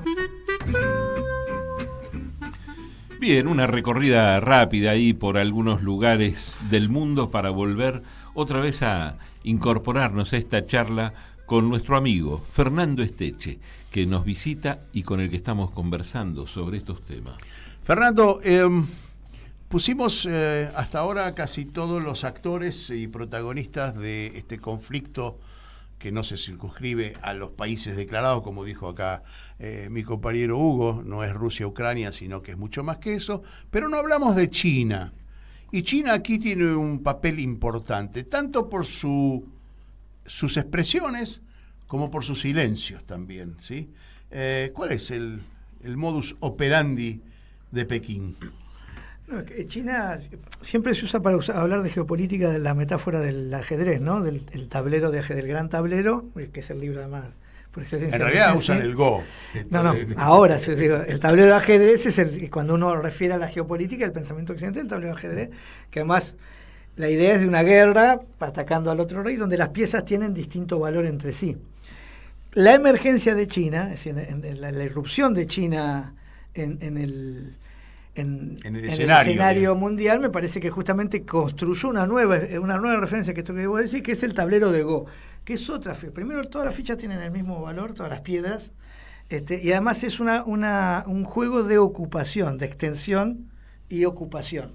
Speaker 7: Bien, una recorrida rápida ahí por algunos lugares del mundo para volver otra vez a incorporarnos a esta charla con nuestro amigo Fernando Esteche, que nos visita y con el que estamos conversando sobre estos temas.
Speaker 8: Fernando, pusimos hasta ahora casi todos los actores y protagonistas de este conflicto que no se circunscribe a los países declarados, como dijo acá mi compañero Hugo, no es Rusia-Ucrania, sino que es mucho más que eso, pero no hablamos de China. Y China aquí tiene un papel importante, tanto por sus expresiones como por sus silencios también, ¿sí? ¿Cuál es el modus operandi de Pekín?
Speaker 10: No, China siempre se usa para hablar de geopolítica de la metáfora del ajedrez, ¿no? Del tablero de ajedrez, el gran tablero, que es el libro además por excelencia.
Speaker 8: En realidad usan el Go.
Speaker 10: No, ahora el tablero de ajedrez es cuando uno refiere a la geopolítica, el pensamiento occidental, el tablero de ajedrez, que además la idea es de una guerra atacando al otro rey, donde las piezas tienen distinto valor entre sí. La emergencia de China, es decir, en la irrupción de China en el escenario mundial, me parece que justamente construyó una nueva referencia, que esto que debo decir, que es el tablero de Go, que es otra. Primero, todas las fichas tienen el mismo valor, todas las piedras, y además es un juego de ocupación, de extensión y ocupación.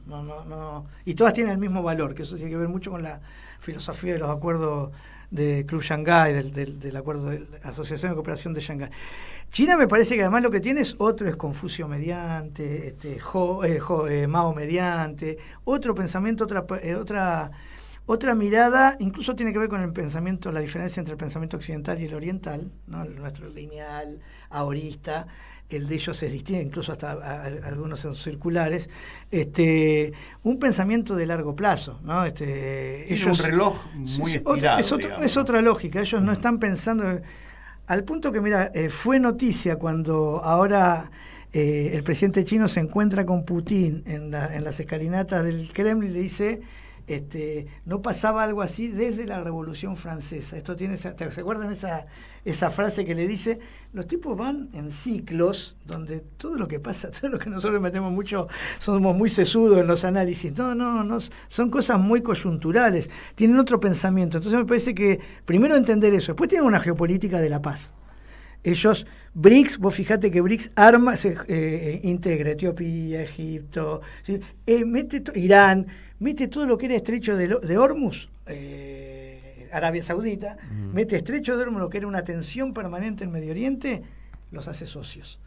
Speaker 10: Y todas tienen el mismo valor, que eso tiene que ver mucho con la filosofía de los acuerdos del Club Shanghái, del acuerdo de la Asociación de Cooperación de Shanghái. China me parece que además lo que tiene es Confucio mediante, Mao mediante, otro pensamiento, otra mirada, incluso tiene que ver con el pensamiento, la diferencia entre el pensamiento occidental y el oriental, ¿no? El nuestro lineal, ahorista, el de ellos es distinto, incluso hasta algunos son circulares, un pensamiento de largo plazo, ¿no?
Speaker 8: Ellos, un reloj muy estirado.
Speaker 10: Es otra lógica, ellos no están pensando, al punto que, mira, fue noticia cuando ahora el presidente chino se encuentra con Putin en las escalinatas del Kremlin y le dice, no pasaba algo así desde la Revolución Francesa. Esto tiene, ¿se acuerdan esa frase que le dice? Los tipos van en ciclos donde todo lo que pasa, todo lo que nosotros metemos mucho, somos muy sesudos en los análisis. No, son cosas muy coyunturales, tienen otro pensamiento. Entonces me parece que primero entender eso, después tienen una geopolítica de la paz. Ellos, BRICS, vos fijate que BRICS integra Etiopía, Egipto, ¿sí? Irán, mete todo lo que era estrecho de Hormuz, Arabia Saudita, mete estrecho de Hormuz, lo que era una tensión permanente en Medio Oriente, los hace socios.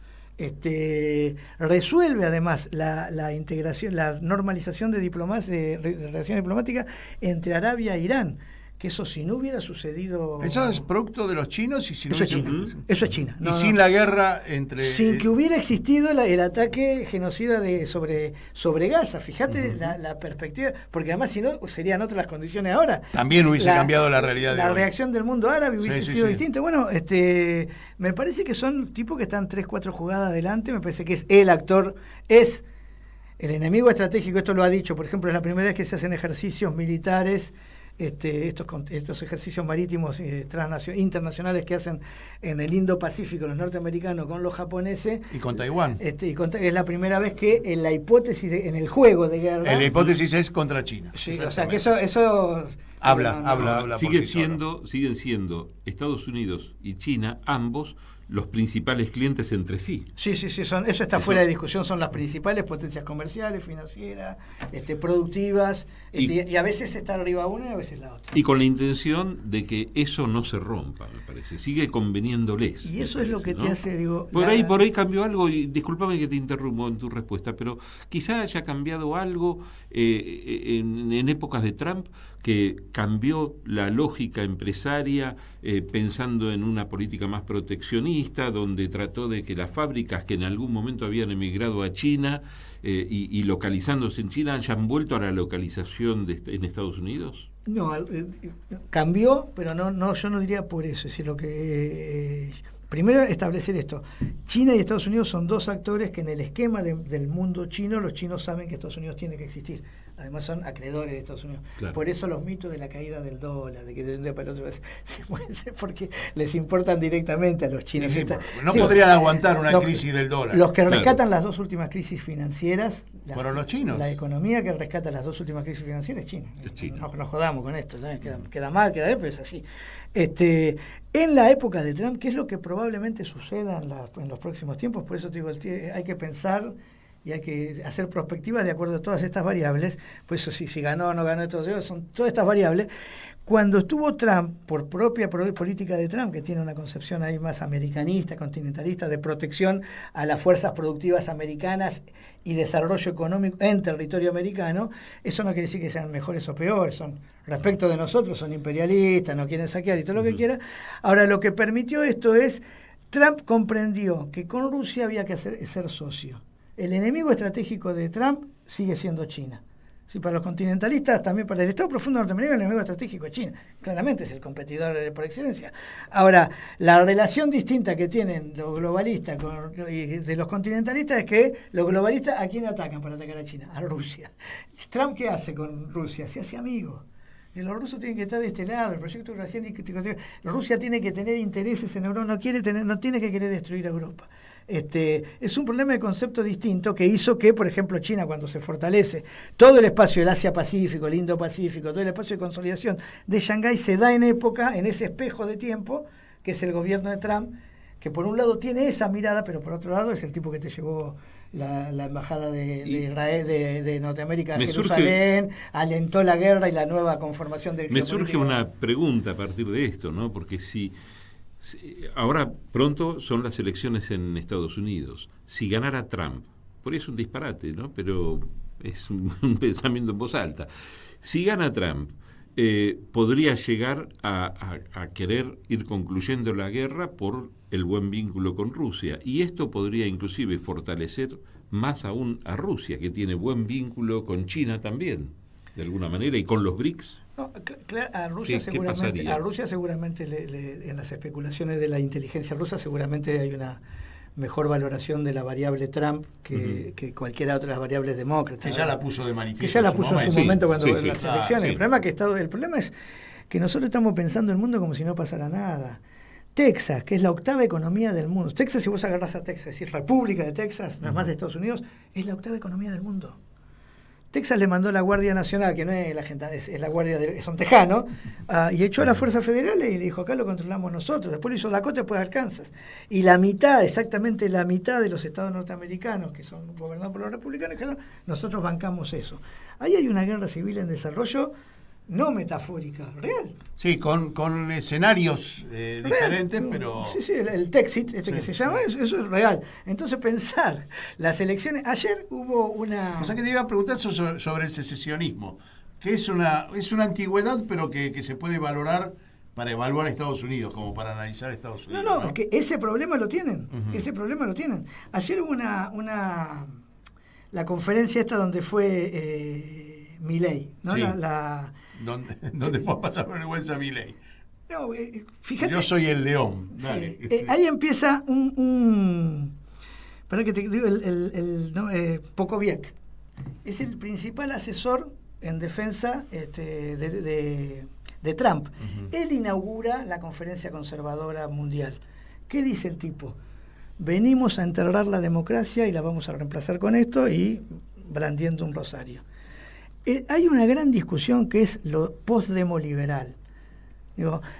Speaker 10: Resuelve además la integración, la normalización de relaciones diplomáticas entre Arabia e Irán, que eso si no hubiera sucedido...
Speaker 8: Eso es producto de los chinos y si no
Speaker 10: eso es China. Eso es China.
Speaker 8: Sin la guerra entre...
Speaker 10: Sin que hubiera existido el ataque genocida sobre Gaza. Fíjate la perspectiva, porque además si no serían otras las condiciones ahora.
Speaker 8: También hubiese cambiado la realidad de hoy.
Speaker 10: La reacción del mundo árabe hubiese sido distinta. Bueno, me parece que son tipos que están 3-4 jugadas adelante. Me parece que es el actor, es el enemigo estratégico. Esto lo ha dicho, por ejemplo, es la primera vez que se hacen ejercicios militares, estos ejercicios marítimos internacionales que hacen en el Indo-Pacífico los norteamericanos con los japoneses
Speaker 8: y con Taiwán.
Speaker 10: Es la primera vez que en la hipótesis en el juego de guerra,
Speaker 8: la hipótesis es contra China.
Speaker 10: Sí, o sea que eso
Speaker 8: habla
Speaker 7: siguen siendo Estados Unidos y China ambos los principales clientes entre sí.
Speaker 10: Sí, eso está fuera de discusión, son las principales potencias comerciales, financieras, productivas, y a veces está arriba una y a veces la otra.
Speaker 7: Y con la intención de que eso no se rompa, me parece, sigue conveniéndoles.
Speaker 10: Y eso es lo que te hace,
Speaker 7: Por ahí cambió algo, y discúlpame que te interrumpo en tu respuesta, pero quizá haya cambiado algo en épocas de Trump, que cambió la lógica empresaria pensando en una política más proteccionista, donde trató de que las fábricas que en algún momento habían emigrado a China y localizándose en China hayan vuelto a la localización en Estados Unidos.
Speaker 10: No, cambió, pero yo no diría por eso. Es decir, lo que primero establecer esto: China y Estados Unidos son dos actores que en el esquema del mundo chino, los chinos saben que Estados Unidos tiene que existir. Además son acreedores de Estados Unidos. Claro. Por eso los mitos de la caída del dólar, de que de un día para el otro se puede ser, porque les importan directamente a los chinos.
Speaker 8: Sí, no podrían aguantar una crisis del dólar.
Speaker 10: Los que rescatan las dos últimas crisis financieras
Speaker 8: fueron los chinos.
Speaker 10: La economía que rescata las dos últimas crisis financieras es China. No nos jodamos con esto, ¿no? Queda mal, pero es así. En la época de Trump, ¿qué es lo que probablemente suceda en los próximos tiempos? Por eso te digo, hay que pensar y hay que hacer prospectivas de acuerdo a todas estas variables, pues si ganó o no ganó, son todas estas variables. Cuando estuvo Trump, por propia política de Trump, que tiene una concepción ahí más americanista, continentalista, de protección a las fuerzas productivas americanas y desarrollo económico en territorio americano, eso no quiere decir que sean mejores o peores, son respecto de nosotros, son imperialistas, no quieren saquear y todo lo que quiera. Ahora, lo que permitió esto es, Trump comprendió que con Rusia había que ser socio. El enemigo estratégico de Trump sigue siendo China. Sí, para los continentalistas, también para el Estado profundo norteamericano, el enemigo estratégico es China. Claramente es el competidor por excelencia. Ahora, la relación distinta que tienen los globalistas de los continentalistas es que los globalistas, ¿a quién atacan para atacar a China? A Rusia. ¿Trump qué hace con Rusia? Se hace amigo. Y los rusos tienen que estar de este lado, el proyecto eurasiático. Rusia tiene que tener intereses en Europa, no tiene que querer destruir a Europa. Es un problema de concepto distinto que hizo que, por ejemplo, China, cuando se fortalece, todo el espacio del Asia-Pacífico, el Indo-Pacífico, todo el espacio de consolidación de Shanghái se da en ese espejo de tiempo, que es el gobierno de Trump, que por un lado tiene esa mirada, pero por otro lado es el tipo que te llevó la embajada de Israel, de Norteamérica a Jerusalén, alentó la guerra y la nueva conformación del
Speaker 7: geopolítico. Me surge una pregunta a partir de esto, ¿no? Porque ahora pronto son las elecciones en Estados Unidos. Si ganara Trump, por eso es un disparate, ¿no? Pero es un pensamiento en voz alta. Si gana Trump, podría llegar a querer ir concluyendo la guerra por el buen vínculo con Rusia. Y esto podría inclusive fortalecer más aún a Rusia, que tiene buen vínculo con China también, de alguna manera, y con los BRICS.
Speaker 10: No, a Rusia seguramente en las especulaciones de la inteligencia rusa seguramente hay una mejor valoración de la variable Trump que cualquiera otra de las variables demócratas.
Speaker 8: Que ya la puso de manifiesto.
Speaker 10: Que ya la puso en su momento cuando las elecciones.
Speaker 8: Sí.
Speaker 10: El problema es que nosotros estamos pensando el mundo como si no pasara nada. Texas, que es la octava economía del mundo. Texas, si vos agarrás a Texas, es decir, República de Texas, nada más de Estados Unidos, es la octava economía del mundo. Texas le mandó la Guardia Nacional, que no es la gente, es la Guardia son tejanos, y echó a las fuerzas federales y le dijo, acá lo controlamos nosotros. Después lo hizo Dakota, después Arkansas. Y exactamente la mitad de los estados norteamericanos, que son gobernados por los republicanos, dijeron, nosotros bancamos eso. Ahí hay una guerra civil en desarrollo, no metafórica, real.
Speaker 8: Sí, con escenarios diferentes, pero...
Speaker 10: Sí, el Texit, que se llama, eso es real. Entonces pensar, las elecciones... Ayer hubo una...
Speaker 8: O sea que te iba a preguntar sobre el secesionismo, que es una antigüedad, pero que se puede valorar para evaluar a Estados Unidos, como para analizar a Estados Unidos.
Speaker 10: No, es que ese problema lo tienen, Ayer hubo la conferencia esta donde fue Milei, ¿no?
Speaker 8: Sí. ¿Dónde fue a pasar vergüenza Milei?
Speaker 10: No, fíjate.
Speaker 8: Yo soy el león. Dale.
Speaker 10: Ahí empieza para que te digo, Pokoviec. Es el principal asesor en defensa de Trump. Uh-huh. Él inaugura la conferencia conservadora mundial. ¿Qué dice el tipo? Venimos a enterrar la democracia y la vamos a reemplazar con esto, y brandiendo un rosario. Hay una gran discusión que es lo postdemoliberal.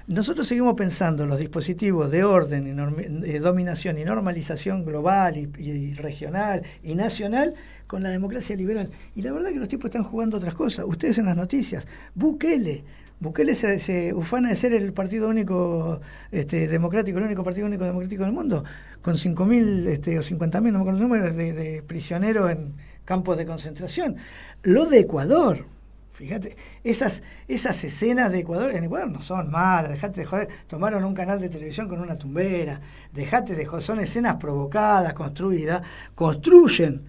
Speaker 10: Nosotros seguimos pensando los dispositivos de orden, dominación y normalización global y regional y nacional con la democracia liberal. Y la verdad que los tipos están jugando otras cosas. Ustedes en las noticias, Bukele se ufana de ser el partido único democrático, el único partido único democrático del mundo, con 5.000 o 50.000, no me acuerdo el número, de prisioneros en campos de concentración. Lo de Ecuador, fíjate, esas escenas de Ecuador, en Ecuador no son malas, dejate de joder, tomaron un canal de televisión con una tumbera, dejate de joder, son escenas provocadas, construidas, construyen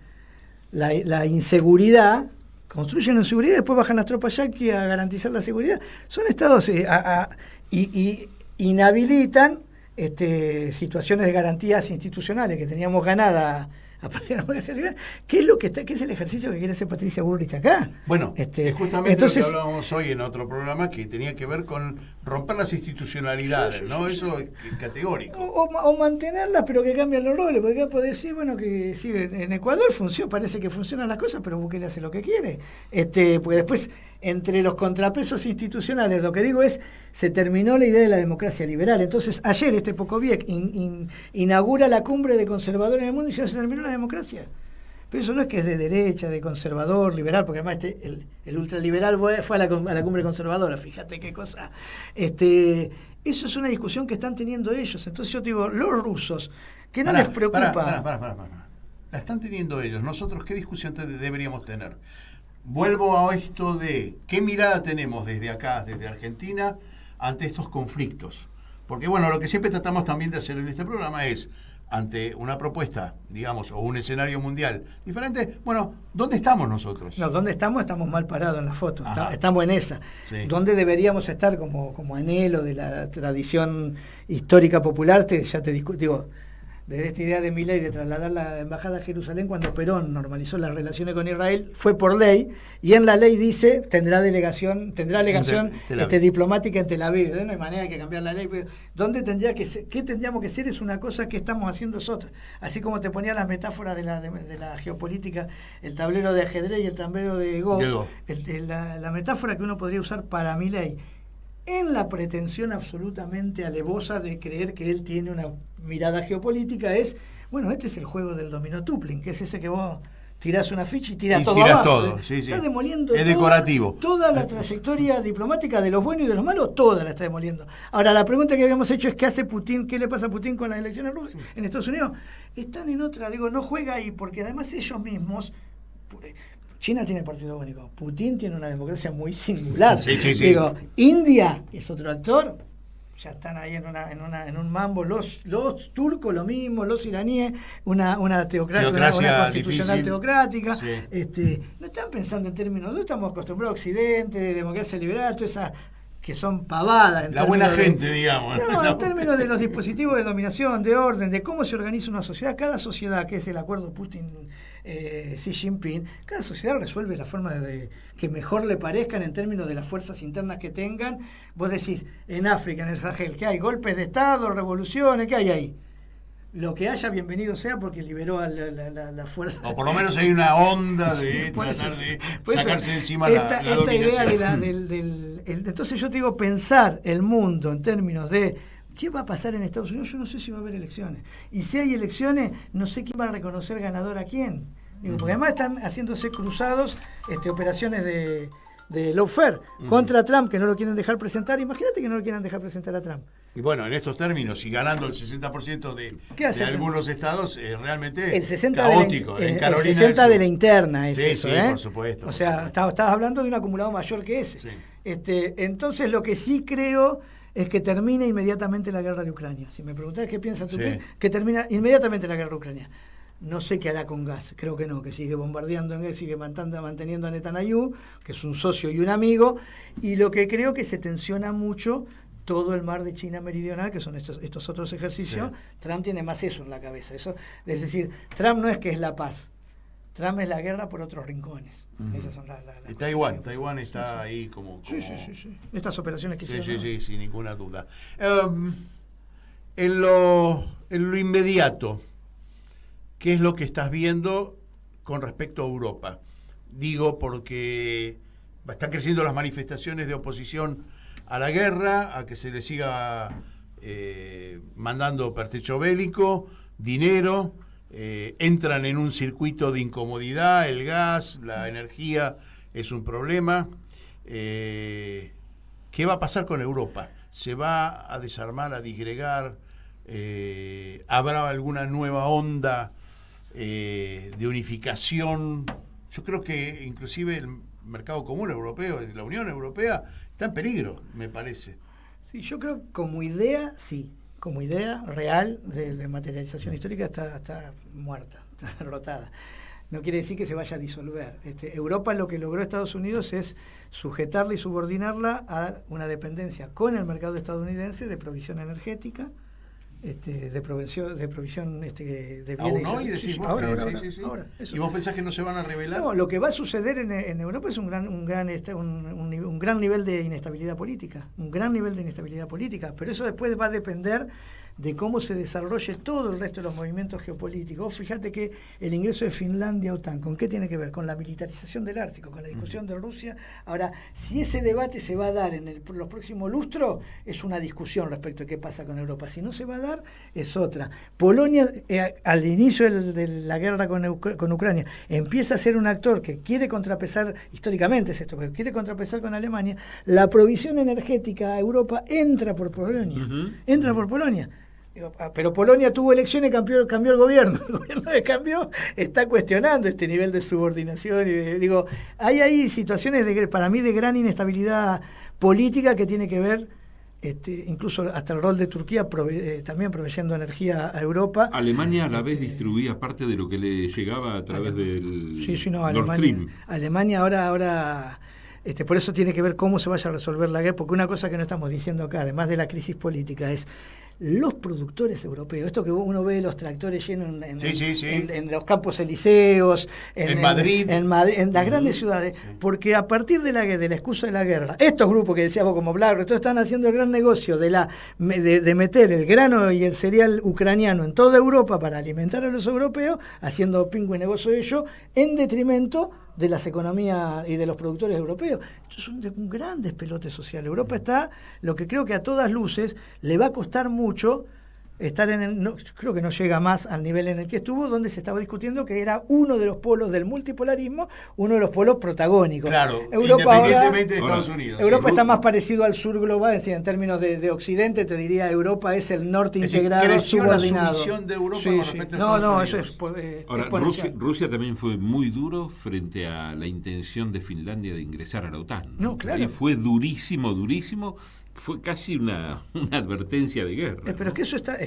Speaker 10: la inseguridad, y después bajan las tropas yanquis a garantizar la seguridad. Son estados y inhabilitan situaciones de garantías institucionales que teníamos ganadas a partir de la democracia liberal. ¿Qué es el ejercicio que quiere hacer Patricia Bullrich acá?
Speaker 8: Bueno, es justamente entonces, lo que hablábamos hoy en otro programa, que tenía que ver con romper las institucionalidades, ¿no? Eso es categórico.
Speaker 10: O mantenerlas, pero que cambian los roles, porque acá podés decir, bueno, que sí, en Ecuador parece que funcionan las cosas, pero Bukele hace lo que quiere. Porque después, entre los contrapesos institucionales, lo que digo es, se terminó la idea de la democracia liberal. Entonces, ayer Pokoviec inaugura la cumbre de conservadores en el mundo y ya se terminó la democracia. Pero eso no es que es de derecha, de conservador, liberal, porque además el ultraliberal fue a la cumbre conservadora, fíjate qué cosa. Eso es una discusión que están teniendo ellos. Entonces yo te digo, los rusos, que no les preocupa...
Speaker 8: Pará. La están teniendo ellos. Nosotros, ¿qué discusión deberíamos tener? Vuelvo a esto de qué mirada tenemos desde acá, desde Argentina, ante estos conflictos. Porque, bueno, lo que siempre tratamos también de hacer en este programa es, ante una propuesta, digamos, o un escenario mundial diferente, bueno, ¿dónde estamos nosotros?
Speaker 10: No, ¿dónde estamos? Estamos mal parados en la foto. Estamos en esa. Sí. ¿Dónde deberíamos estar como anhelo de la tradición histórica popular? Ya te digo, desde esta idea de Milei de trasladar la embajada a Jerusalén, cuando Perón normalizó las relaciones con Israel, fue por ley, y en la ley dice tendrá legación diplomática en Tel Aviv. No hay manera de que cambiar la ley, pero ¿dónde tendría que ser? ¿Qué tendríamos que ser? Es una cosa que estamos haciendo es otra. Así como te ponía las metáforas de la geopolítica, el tablero de ajedrez y el tablero de Go. La metáfora que uno podría usar para Milei, en la pretensión absolutamente alevosa de creer que él tiene una mirada geopolítica, es, bueno, este es el juego del dominó Tupling, que es ese que vos tirás una ficha y tirás todo abajo. Está demoliendo toda la trayectoria diplomática de los buenos y de los malos, toda la está demoliendo. Ahora, la pregunta que habíamos hecho es ¿qué hace Putin? ¿Qué le pasa a Putin con las elecciones rusas en Estados Unidos? Están en otra, no juega ahí, porque además ellos mismos... China tiene partido único, Putin tiene una democracia muy singular. India es otro actor, ya están ahí en un mambo, los turcos lo mismo, los iraníes, una teocracia una constitucional difícil. Teocrática. No están pensando en términos, no estamos acostumbrados a Occidente, de democracia liberal, todas esas que son pavadas.
Speaker 8: La buena gente, digamos.
Speaker 10: No, en términos de los dispositivos de dominación, de orden, de cómo se organiza una sociedad. Cada sociedad, que es el acuerdo Putin-Xi Jinping, cada sociedad resuelve la forma de que mejor le parezcan en términos de las fuerzas internas que tengan. Vos decís, en África, en el Sahel, que hay golpes de Estado, revoluciones, ¿qué hay ahí? Lo que haya, bienvenido sea, porque liberó a la fuerza.
Speaker 8: O por lo menos hay una onda de tratar de sacarse encima la dominación.
Speaker 10: Idea entonces yo te digo, pensar el mundo en términos de ¿qué va a pasar en Estados Unidos? Yo no sé si va a haber elecciones. Y si hay elecciones, no sé quién va a reconocer ganador a quién. Porque además están haciéndose cruzados, operaciones de lawfare contra Trump, que no lo quieren dejar presentar. Imagínate que no lo quieran dejar presentar a Trump.
Speaker 8: Y bueno, en estos términos, y ganando el 60% de algunos estados, realmente
Speaker 10: el 60
Speaker 8: caótico.
Speaker 10: En Carolina el 60 de la interna es
Speaker 8: sí,
Speaker 10: eso,
Speaker 8: por supuesto.
Speaker 10: O sea, estabas hablando de un acumulado mayor que ese. Sí. Entonces, lo que sí creo es que termine inmediatamente la guerra de Ucrania. Si me preguntás qué piensas tú, que termina inmediatamente la guerra de Ucrania. No sé qué hará con gas, creo que no, que sigue bombardeando en él, sigue manteniendo a Netanyahu, que es un socio y un amigo, y lo que creo que se tensiona mucho todo el mar de China meridional, que son estos otros ejercicios. Trump tiene más eso en la cabeza. Es decir, Trump no es que es la paz, Trump es la guerra por otros rincones. Esas son las
Speaker 8: Taiwán está ahí como...
Speaker 10: Sí. Estas operaciones que hicieron.
Speaker 8: Sí, sin ninguna duda. En lo inmediato, ¿qué es lo que estás viendo con respecto a Europa? Digo porque están creciendo las manifestaciones de oposición a la guerra, a que se le siga mandando pertrecho bélico, dinero, entran en un circuito de incomodidad, el gas, la energía es un problema. ¿Qué va a pasar con Europa? ¿Se va a desarmar, a disgregar? ¿Habrá alguna nueva onda de unificación? Yo creo que inclusive el mercado común europeo, la Unión Europea, está en peligro, me parece.
Speaker 10: Sí, yo creo que como idea, como idea real de materialización histórica está muerta, está derrotada. No quiere decir que se vaya a disolver. Europa, lo que logró Estados Unidos es sujetarla y subordinarla a una dependencia con el mercado estadounidense de provisión energética, de provisión de bienes.
Speaker 8: ¿Aún hoy decís vos?
Speaker 10: Ahora,
Speaker 8: ¿Y vos pensás que no se van a revelar?
Speaker 10: No, lo que va a suceder en Europa es un gran nivel de inestabilidad política, pero eso después va a depender de cómo se desarrolle todo el resto de los movimientos geopolíticos. Fíjate que el ingreso de Finlandia a OTAN, ¿con qué tiene que ver? Con la militarización del Ártico, con la discusión de Rusia. Ahora, si ese debate se va a dar en los próximos lustros, es una discusión respecto a qué pasa con Europa. Si no se va a dar, es otra. Polonia, al inicio de la guerra con Ucrania, empieza a ser un actor que quiere contrapesar, históricamente es esto, pero quiere contrapesar con Alemania. La provisión energética a Europa entra por Polonia. Entra por Polonia. Pero Polonia tuvo elecciones y cambió el gobierno. El gobierno de cambio está cuestionando este nivel de subordinación. Hay ahí situaciones para mí de gran inestabilidad política que tiene que ver, incluso hasta el rol de Turquía también proveyendo energía a Europa.
Speaker 7: Alemania a la vez distribuía parte de lo que le llegaba a través del Nord Stream.
Speaker 10: Alemania ahora por eso tiene que ver cómo se vaya a resolver la guerra, porque una cosa que no estamos diciendo acá, además de la crisis política, es los productores europeos, esto que uno ve los tractores llenos en los campos elíseos, en Madrid, en las grandes ciudades, porque a partir de la excusa de la guerra, estos grupos que decíamos como Blagro, estos están haciendo el gran negocio de meter el grano y el cereal ucraniano en toda Europa para alimentar a los europeos, haciendo pingüe negocio de ello, en detrimento de las economías y de los productores europeos. Esto es un gran despelote social. Europa está, lo que creo que a todas luces le va a costar mucho estar creo que no llega más al nivel en el que estuvo, donde se estaba discutiendo que era uno de los polos del multipolarismo, uno de los polos protagónicos.
Speaker 8: Claro,
Speaker 10: Europa
Speaker 8: independientemente de Estados Unidos.
Speaker 10: Europa está más parecido al sur global, es decir, en términos de Occidente, te diría Europa es el norte integrado, subordinado.
Speaker 8: La sumisión de Europa con respecto a Estados Unidos.
Speaker 10: Eso es
Speaker 7: Ahora, Rusia también fue muy duro frente a la intención de Finlandia de ingresar a la OTAN.
Speaker 10: No, claro.
Speaker 7: Ahí fue durísimo. Fue casi una advertencia de guerra.
Speaker 10: Pero es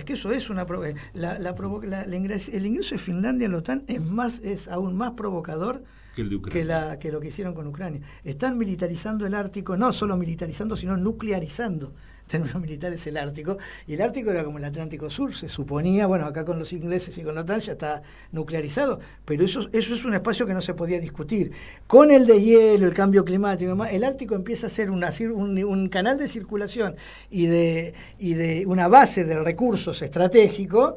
Speaker 10: que eso es una el ingreso de Finlandia en la OTAN es aún más provocador
Speaker 7: que el de Ucrania.
Speaker 10: que lo que hicieron con Ucrania. Están militarizando el Ártico, no solo militarizando, sino nuclearizando términos militares el Ártico, y el Ártico era como el Atlántico Sur, se suponía, bueno, acá con los ingleses y con la OTAN ya está nuclearizado, pero eso es un espacio que no se podía discutir. Con el deshielo, el cambio climático y demás, el Ártico empieza a ser un canal de circulación y de una base de recursos estratégicos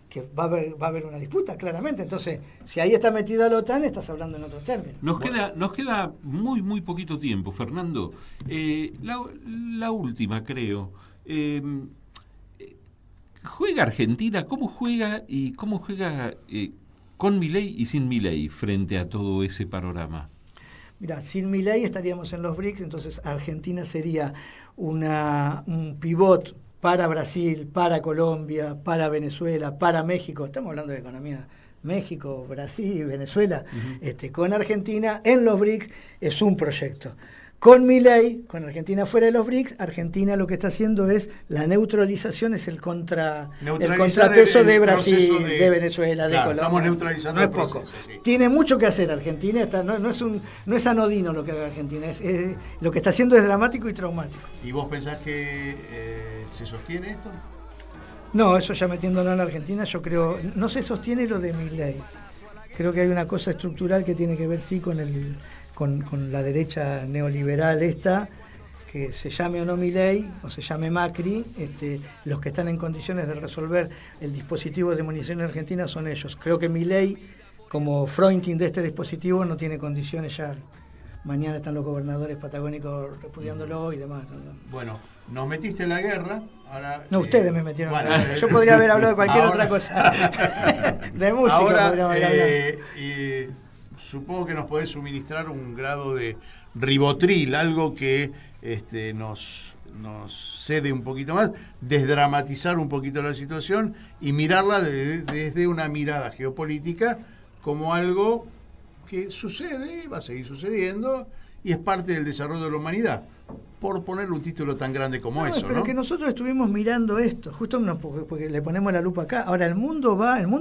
Speaker 10: que va a haber una disputa, claramente. Entonces, si ahí está metida la OTAN, estás hablando en otros términos.
Speaker 7: Nos queda muy poquito tiempo, Fernando. La última, creo. ¿Juega Argentina? ¿Cómo juega con Milei y sin Milei frente a todo ese panorama?
Speaker 10: Mira, sin Milei estaríamos en los BRICS, entonces Argentina sería un pivot para Brasil, para Colombia, para Venezuela, para México. Estamos hablando de economía. México, Brasil, Venezuela. Con Argentina en los BRICS es un proyecto. Con Milei, con Argentina fuera de los BRICS, Argentina lo que está haciendo es la neutralización, es el contrapeso de Brasil, de Venezuela, de Colombia.
Speaker 8: Estamos neutralizando
Speaker 10: no es poco. Proceso, sí. Tiene mucho que hacer Argentina, no es anodino lo que haga Argentina, lo que está haciendo es dramático y traumático.
Speaker 8: ¿Y vos pensás que se sostiene esto?
Speaker 10: No, eso ya metiéndolo en la Argentina, yo creo, no se sostiene lo de Milei. Creo que hay una cosa estructural que tiene que ver sí con la derecha neoliberal esta, que se llame o no Milei, o se llame Macri, los que están en condiciones de resolver el dispositivo de munición en Argentina son ellos. Creo que Milei, como fronting de este dispositivo, no tiene condiciones ya. Mañana están los gobernadores patagónicos repudiándolo y demás.
Speaker 8: Bueno, nos metiste en la guerra. Ahora,
Speaker 10: no, ustedes me metieron en la guerra. Yo podría haber hablado de cualquier otra cosa. De música podríamos haber hablado.
Speaker 8: Supongo que nos podés suministrar un grado de ribotril, algo que nos cede un poquito más, desdramatizar un poquito la situación y mirarla desde una mirada geopolítica como algo que sucede, va a seguir sucediendo y es parte del desarrollo de la humanidad, por ponerle un título tan grande como eso,
Speaker 10: pero que nosotros estuvimos mirando esto, justo porque le ponemos la lupa acá. Ahora el mundo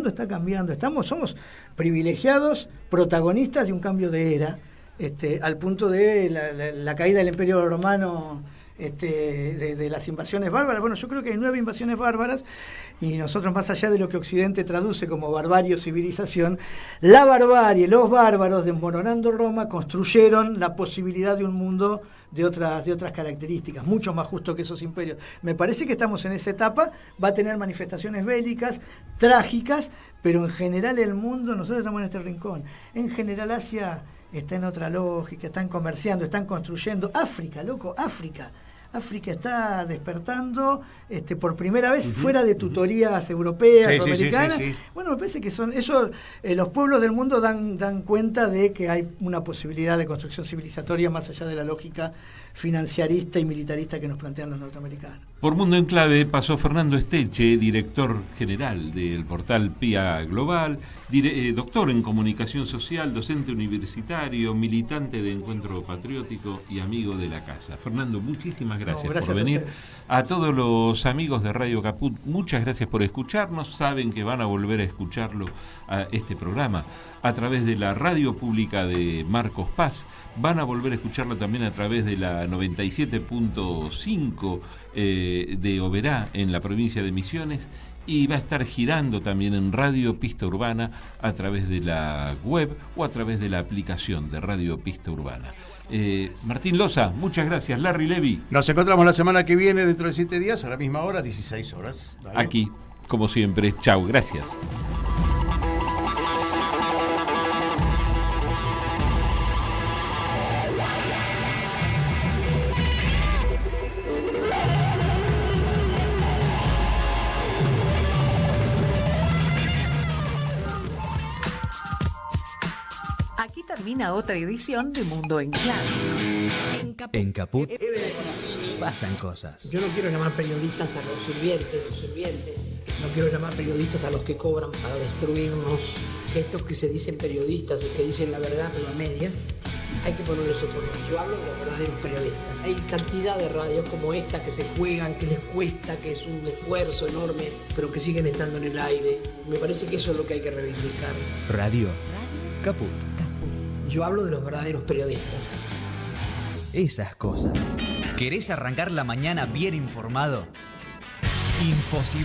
Speaker 10: está cambiando, somos privilegiados, protagonistas de un cambio de era, al punto de la caída del Imperio Romano, de las invasiones bárbaras. Bueno, yo creo que hay 9 invasiones bárbaras y nosotros, más allá de lo que Occidente traduce como barbarie o civilización, la barbarie, los bárbaros desmoronando Roma construyeron la posibilidad de un mundo de otras características, mucho más justo que esos imperios. Me parece que estamos en esa etapa, va a tener manifestaciones bélicas, trágicas, pero en general el mundo, nosotros estamos en este rincón, en general Asia está en otra lógica, están comerciando, están construyendo. África, loco, África está despertando por primera vez fuera de tutorías europeas o americanas. Sí. Bueno, me parece que son eso. Los pueblos del mundo dan cuenta de que hay una posibilidad de construcción civilizatoria más allá de la lógica financiarista y militarista que nos plantean los norteamericanos.
Speaker 7: Por Mundo en Clave pasó Fernando Esteche, director general del portal PIA Global, doctor en comunicación social, docente universitario, militante de Encuentro Patriótico y amigo de la casa. Fernando, muchísimas gracias por venir. A todos los amigos de Radio Caput, muchas gracias por escucharnos. Saben que van a volver a escucharlo, a este programa, a través de la radio pública de Marcos Paz. Van a volver a escucharlo también a través de la 97.5 de Oberá, en la provincia de Misiones, y va a estar girando también en Radio Pista Urbana a través de la web o a través de la aplicación de Radio Pista Urbana. Martín Loza, muchas gracias. Larry Levy.
Speaker 8: Nos encontramos la semana que viene, dentro de 7 días, a la misma hora, 16 horas. Dale.
Speaker 7: Aquí, como siempre. Chau, gracias.
Speaker 6: Aquí termina otra edición de Mundo en Clave.
Speaker 2: En Caput pasan cosas.
Speaker 14: Yo no quiero llamar periodistas a los sirvientes. No quiero llamar periodistas a los que cobran para destruirnos. Estos que se dicen periodistas y que dicen la verdad pero a medias, hay que ponerles otro nombre. Yo hablo de los verdaderos periodistas. Hay cantidad de radios como esta que se juegan, que les cuesta, que es un esfuerzo enorme, pero que siguen estando en el aire. Me parece que eso es lo que hay que reivindicar.
Speaker 2: Radio Caput.
Speaker 14: Yo hablo de los verdaderos periodistas.
Speaker 2: Esas cosas. ¿Querés arrancar la mañana bien informado? Infosiberia.